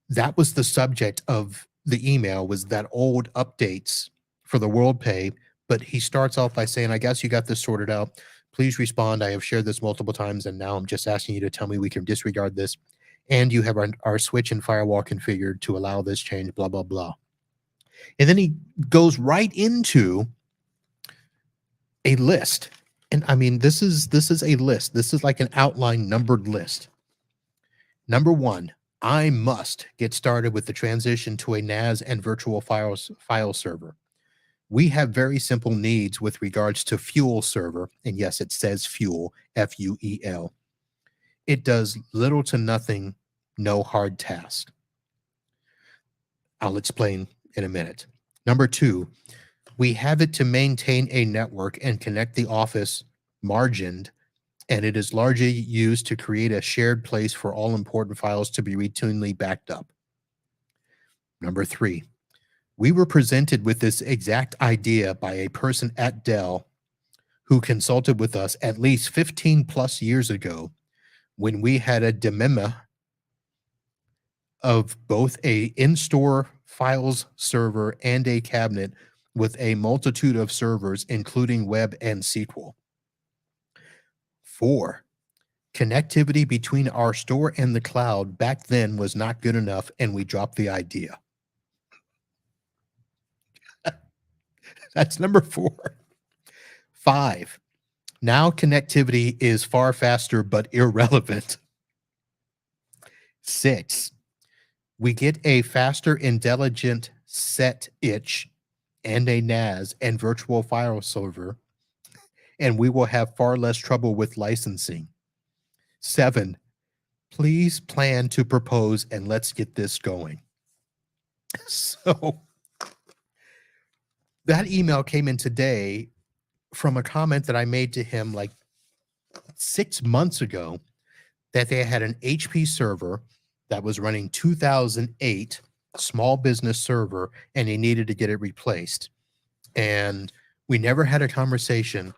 that was the subject of the email, was that old updates for the world pay. But he starts off by saying, I guess you got this sorted out. Please respond. I have shared this multiple times, and now I'm just asking you to tell me we can disregard this. And you have our switch and firewall configured to allow this change, blah, blah, blah. And then he goes right into a list. And I mean, this is a list. This is like an outline numbered list. Number one, I must get started with the transition to a NAS and virtual file server. We have very simple needs with regards to Fuel server. And yes, it says Fuel, Fuel. It does little to nothing, no hard task. I'll explain in a minute. Number two, we have it to maintain a network and connect the office margined, and it is largely used to create a shared place for all important files to be routinely backed up. Number three, we were presented with this exact idea by a person at Dell who consulted with us at least 15 plus years ago when we had a dilemma of both a in-store files server and a cabinet with a multitude of servers, including web and SQL. 4, connectivity between our store and the cloud back then was not good enough, and we dropped the idea. That's number 4. 5, now connectivity is far faster but irrelevant. 6, we get a faster intelligent set itch and a NAS and virtual file server, and we will have far less trouble with licensing. 7, please plan to propose and let's get this going. So that email came in today from a comment that I made to him like 6 months ago, that they had an HP server that was running 2008 small business server and they needed to get it replaced. And we never had a conversation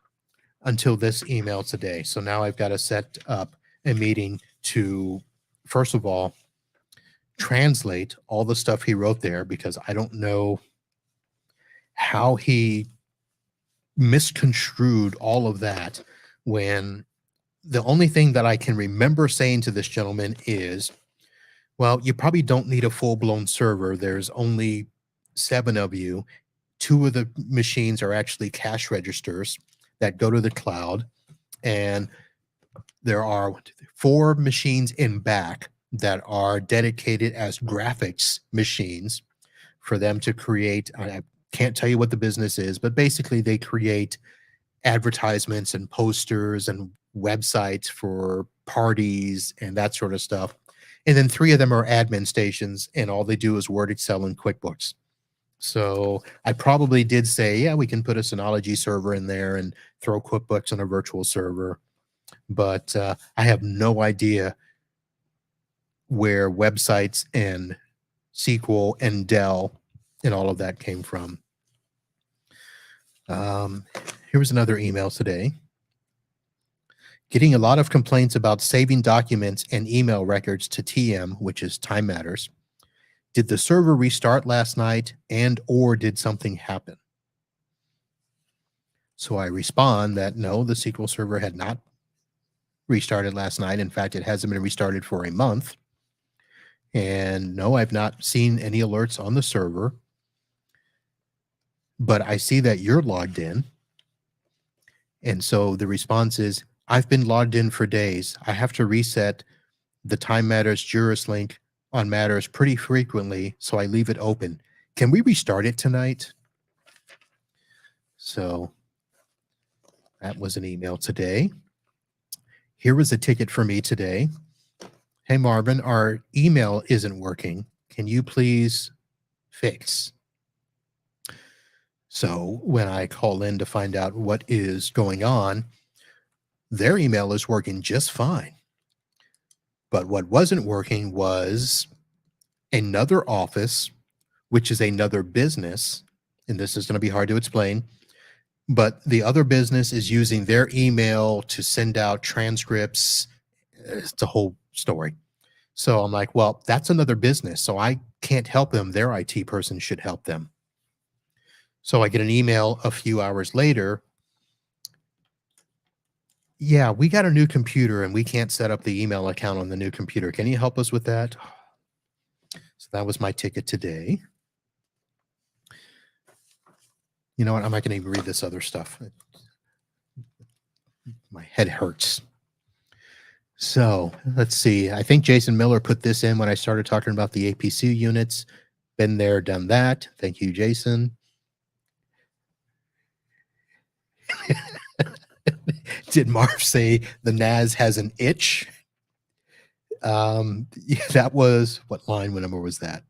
until this email today. So now I've got to set up a meeting to, first of all, translate all the stuff he wrote there, because I don't know how he misconstrued all of that, when the only thing that I can remember saying to this gentleman is, well, you probably don't need a full-blown server. There's only 7 of you. 2 of the machines are actually cash registers that go to the cloud. And there are 4 machines in back that are dedicated as graphics machines for them to create. I can't tell you what the business is, but basically they create advertisements and posters and websites for parties and that sort of stuff. And then 3 of them are admin stations, and all they do is Word, Excel, and QuickBooks. So I probably did say, yeah, we can put a Synology server in there and throw QuickBooks on a virtual server. But I have no idea where websites and SQL and Dell and all of that came from. Here was another email today. Getting a lot of complaints about saving documents and email records to TM, which is Time Matters. Did the server restart last night, and or did something happen? So I respond that no, the SQL server had not restarted last night. In fact, it hasn't been restarted for a month. And no, I've not seen any alerts on the server. But I see that you're logged in. And so the response is, I've been logged in for days. I have to reset the Time Matters Juris link on Matters pretty frequently, so I leave it open. Can we restart it tonight? So that was an email today. Here was a ticket for me today. Hey, Marvin, our email isn't working. Can you please fix? So when I call in to find out what is going on, their email is working just fine. But what wasn't working was another office, which is another business, and this is going to be hard to explain, but the other business is using their email to send out transcripts It's a whole story. So I'm like, well, that's another business. So I can't help them. Their IT person should help them. So I get an email a few hours later. Yeah, we got a new computer and we can't set up the email account on the new computer. Can you help us with that? So that was my ticket today. You know what? I'm not going to even read this other stuff. My head hurts. So let's see. I think Jason Miller put this in when I started talking about the APC units. Been there, done that. Thank you, Jason. Did Marv say the NAS has an itch? Yeah, that was what line? What number was that?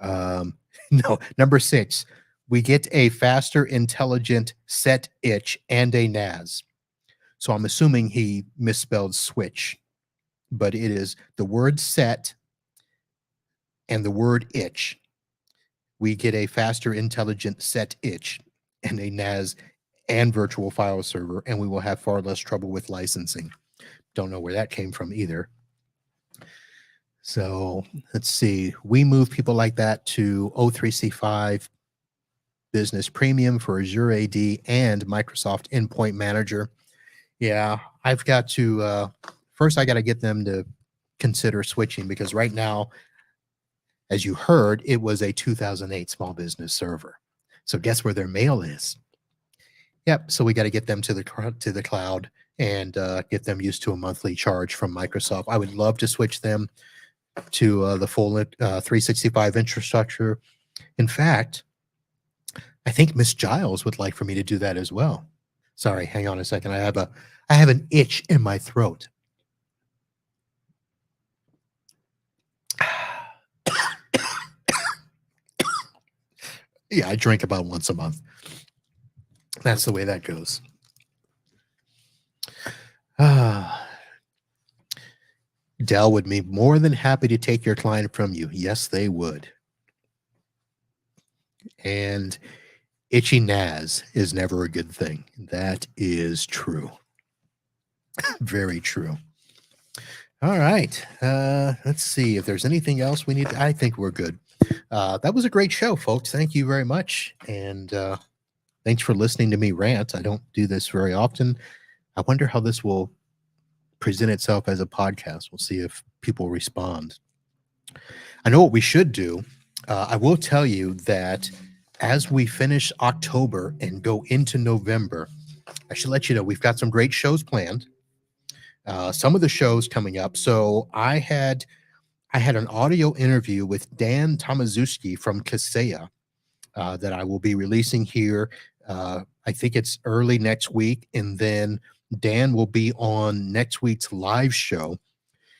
No, number 6. We get a faster, intelligent set itch and a NAS. So I'm assuming he misspelled switch, but it is the word set and the word itch. We get a faster, intelligent set itch and a NAS and virtual file server, and we will have far less trouble with licensing. Don't know where that came from either. So let's see. We move people like that to O3C5 Business Premium for Azure AD and Microsoft Endpoint Manager. Yeah, I've got to first I got to get them to consider switching, because right now, as you heard, it was a 2008 small business server. So guess where their mail is? Yep. So we got to get them to the cloud and get them used to a monthly charge from Microsoft. I would love to switch them to the full 365 infrastructure. In fact, I think Miss Giles would like for me to do that as well. Sorry, hang on a second. I have an itch in my throat. Yeah, I drink about once a month. That's the way that goes. Dell would be more than happy to take your client from you. Yes, they would. And itchy NAS is never a good thing. That is true. Very true. All right. Let's see if there's anything else we need. I think we're good. That was a great show, folks. Thank you very much. And thanks for listening to me rant. I don't do this very often. I wonder how this will present itself as a podcast. We'll see if people respond. I know what we should do. I will tell you that as we finish October and go into November, I should let you know we've got some great shows planned. Some of the shows coming up. So I had an audio interview with Dan Tomaszewski from Kaseya that I will be releasing here. I think it's early next week, and then Dan will be on next week's live show.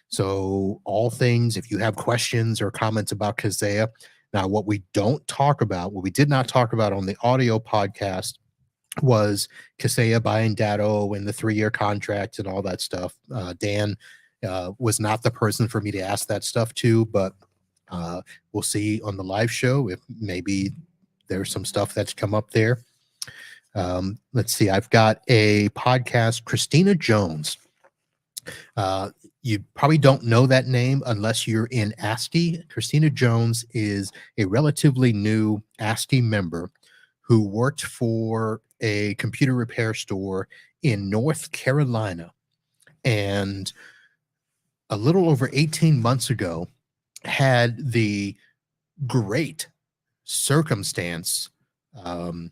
So all things, if you have questions or comments about Kaseya. Now, what we did not talk about on the audio podcast was Kaseya buying Datto and the 3-year contract and all that stuff. Dan was not the person for me to ask that stuff to, but we'll see on the live show if maybe there's some stuff that's come up there. Let's see. I've got a podcast, Christina Jones. You probably don't know that name unless you're in ASCII. Christina Jones is a relatively new ASCII member who worked for a computer repair store in North Carolina. And a little over 18 months ago, had the great circumstance. I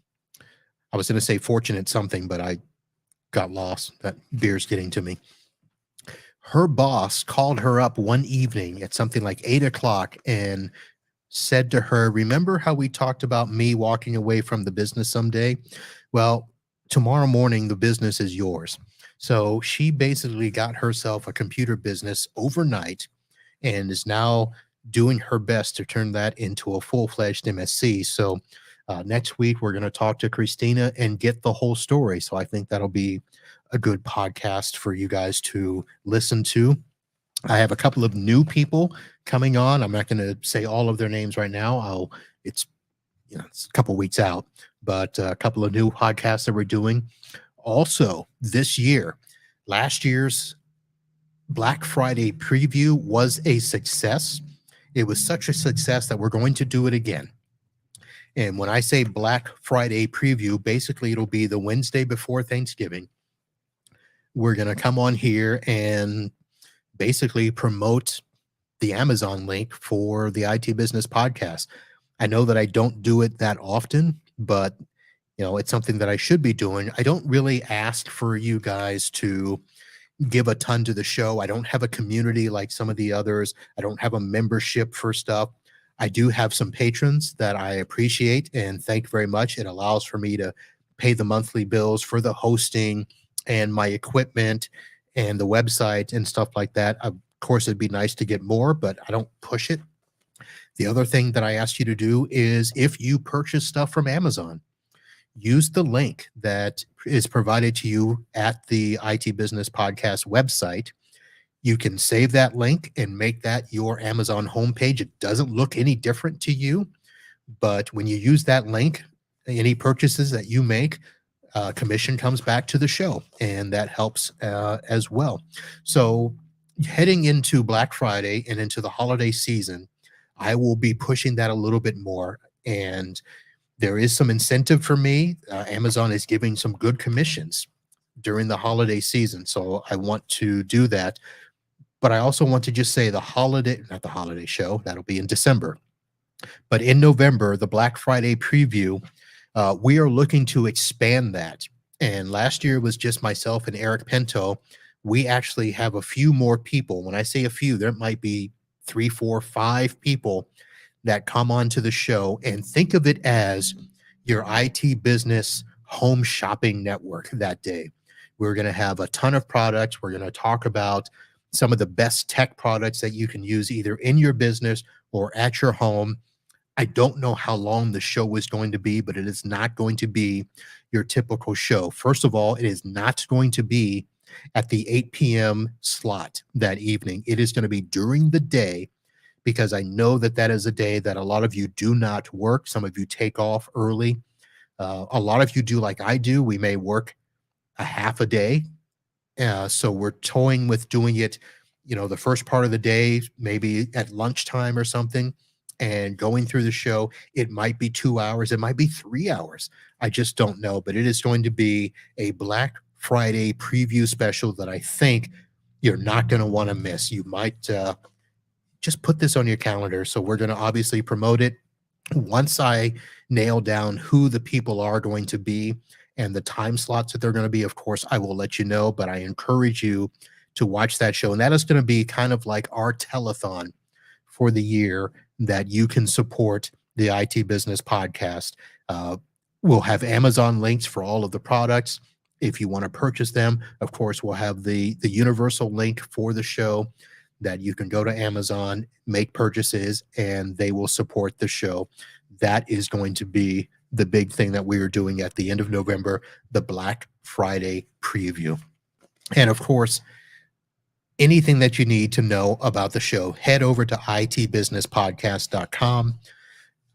was going to say fortunate something, but I got lost. That beer's getting to me. Her boss called her up one evening at something like 8 o'clock and said to her, "Remember how we talked about me walking away from the business someday? Well, tomorrow morning, the business is yours." So she basically got herself a computer business overnight and is now doing her best to turn that into a full-fledged MSC. So next week, we're going to talk to Christina and get the whole story. So I think that'll be a good podcast for you guys to listen to. I have a couple of new people coming on. I'm not going to say all of their names right now. It's a couple weeks out, but a couple of new podcasts that we're doing. Also, this year, last year's Black Friday preview was a success. It was such a success that we're going to do it again. And when I say Black Friday preview, basically it'll be the Wednesday before Thanksgiving. We're going to come on here and basically promote the Amazon link for the IT Business Podcast. I know that I don't do it that often, but it's something that I should be doing. I don't really ask for you guys to give a ton to the show. I don't have a community like some of the others. I don't have a membership for stuff. I do have some patrons that I appreciate and thank very much. It allows for me to pay the monthly bills for the hosting and my equipment and the website and stuff like that. Of course, it'd be nice to get more, but I don't push it. The other thing that I ask you to do is if you purchase stuff from Amazon, use the link that is provided to you at the IT Business Podcast website. You can save that link and make that your Amazon homepage. It doesn't look any different to you, but when you use that link, any purchases that you make, commission comes back to the show, and that helps as well. So, heading into Black Friday and into the holiday season, I will be pushing that a little bit more. And there is some incentive for me. Amazon is giving some good commissions during the holiday season. So I want to do that. But I also want to just say not the holiday show, that'll be in December. But in November, the Black Friday preview, we are looking to expand that. And last year was just myself and Eric Pinto. We actually have a few more people. When I say a few, there might be 3, 4, 5 people that come onto the show, and think of it as your IT business home shopping network that day. We're going to have a ton of products. We're going to talk about some of the best tech products that you can use either in your business or at your home. I don't know how long the show is going to be, but it is not going to be your typical show. First of all, it is not going to be at the 8 p.m. slot that evening. It is going to be during the day, because I know that that is a day that a lot of you do not work. Some of you take off early. A lot of you do like I do. We may work a half a day. So we're toying with doing it, the first part of the day, maybe at lunchtime or something, and going through the show. It might be 2 hours. It might be 3 hours. I just don't know. But it is going to be a Black Friday preview special that I think you're not going to want to miss. You might just put this on your calendar. So we're going to obviously promote it. Once I nail down who the people are going to be and the time slots that they're going to be, of course, I will let you know. But I encourage you to watch that show. And that is going to be kind of like our telethon for the year that you can support the IT Business Podcast. We'll have Amazon links for all of the products. If you want to purchase them, of course, we'll have the universal link for the show that you can go to Amazon, make purchases, and they will support the show. That is going to be the big thing that we are doing at the end of November, the Black Friday preview. And of course, anything that you need to know about the show, head over to itbusinesspodcast.com.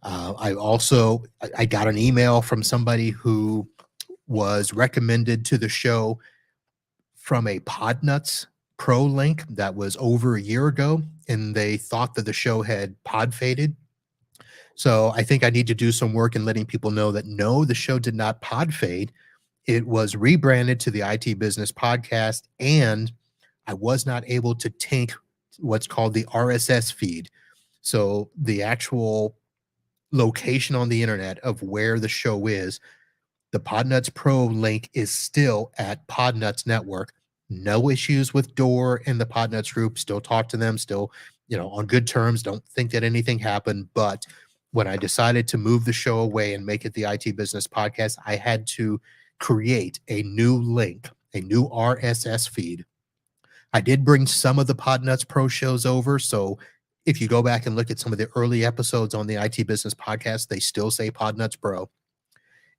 I got an email from somebody who was recommended to the show from a Podnuts Pro link that was over a year ago, and they thought that the show had pod faded. So I think I need to do some work in letting people know that no, the show did not pod fade. It was rebranded to the IT Business Podcast, and I was not able to tink what's called the RSS feed. So the actual location on the internet of where the show is, the Podnuts Pro link is still at Podnuts Network. No issues with Door and the Podnuts group. Still talk to them, still, on good terms. Don't think that anything happened. But when I decided to move the show away and make it the IT Business Podcast, I had to create a new link, a new RSS feed. I did bring some of the Podnuts Pro shows over. So if you go back and look at some of the early episodes on the IT Business Podcast, they still say Podnuts Pro.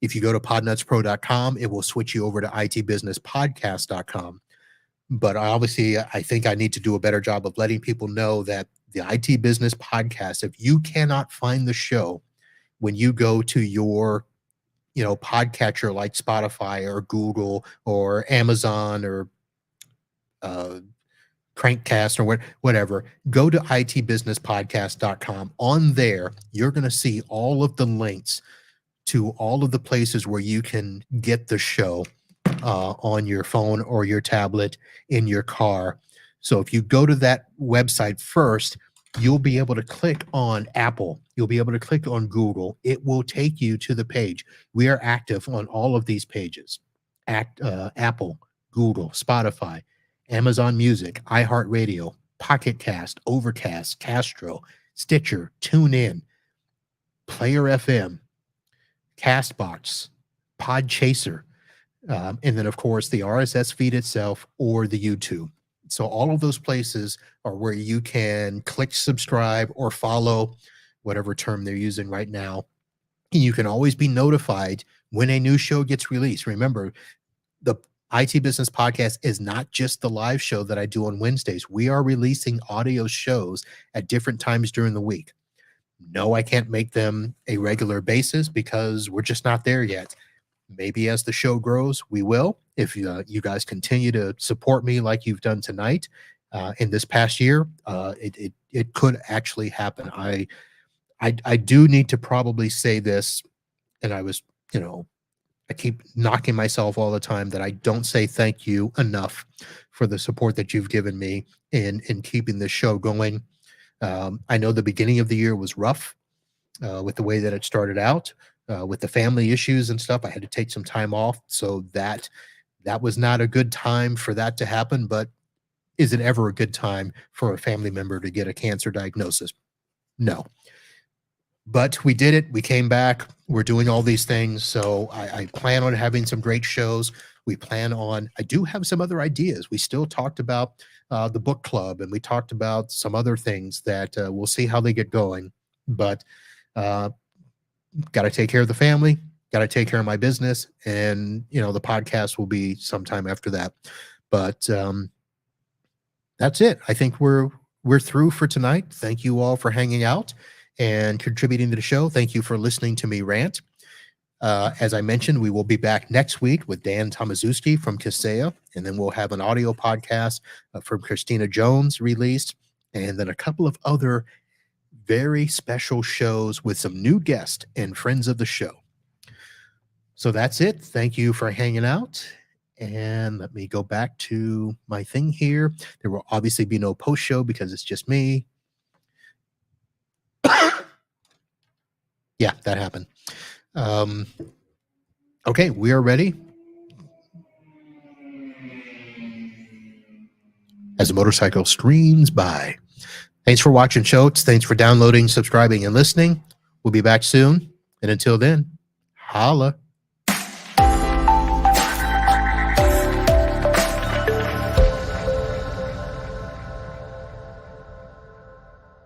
If you go to podnutspro.com, it will switch you over to itbusinesspodcast.com. But I think I need to do a better job of letting people know that the IT Business Podcast, if you cannot find the show when you go to your, podcatcher like Spotify or Google or Amazon or Crankcast or whatever, go to itbusinesspodcast.com. On there, you're going to see all of the links to all of the places where you can get the show on your phone or your tablet in your car. So if you go to that website first, you'll be able to click on Apple. You'll be able to click on Google. It will take you to the page. We are active on all of these pages. Apple, Google, Spotify, Amazon Music, iHeartRadio, Pocket Cast, Overcast, Castro, Stitcher, TuneIn, Player FM, Castbox, Podchaser, and then, of course, the RSS feed itself or the YouTube. So all of those places are where you can click subscribe or follow, whatever term they're using right now. And you can always be notified when a new show gets released. Remember, the IT Business Podcast is not just the live show that I do on Wednesdays. We are releasing audio shows at different times during the week. No, I can't make them a regular basis because we're just not there yet. Maybe as the show grows, we will. If you guys continue to support me like you've done tonight in this past year, it could actually happen. I do need to probably say this, and I keep knocking myself all the time that I don't say thank you enough for the support that you've given me in keeping this show going. I know the beginning of the year was rough with the way that it started out, with the family issues and stuff. I had to take some time off, so that was not a good time for that to happen. But is it ever a good time for a family member to get a cancer diagnosis? No. But we did it. We came back. We're doing all these things. So I plan on having some great shows. I do have some other ideas. We still talked about the book club, and we talked about some other things that we'll see how they get going. But got to take care of the family, got to take care of my business, and the podcast will be sometime after that. But that's it. I think we're through for tonight. Thank you all for hanging out and contributing to the show. Thank you for listening to me rant. As I mentioned, we will be back next week with Dan Tomaszewski from Kaseya, and then we'll have an audio podcast from Christina Jones released, and then a couple of other very special shows with some new guests and friends of the show. So that's it. Thank you for hanging out. And let me go back to my thing here. There will obviously be no post show because it's just me. Yeah, that happened. Okay, we are ready. As the motorcycle streams by. Thanks for watching, Shotes. Thanks for downloading, subscribing, and listening. We'll be back soon. And until then, holla.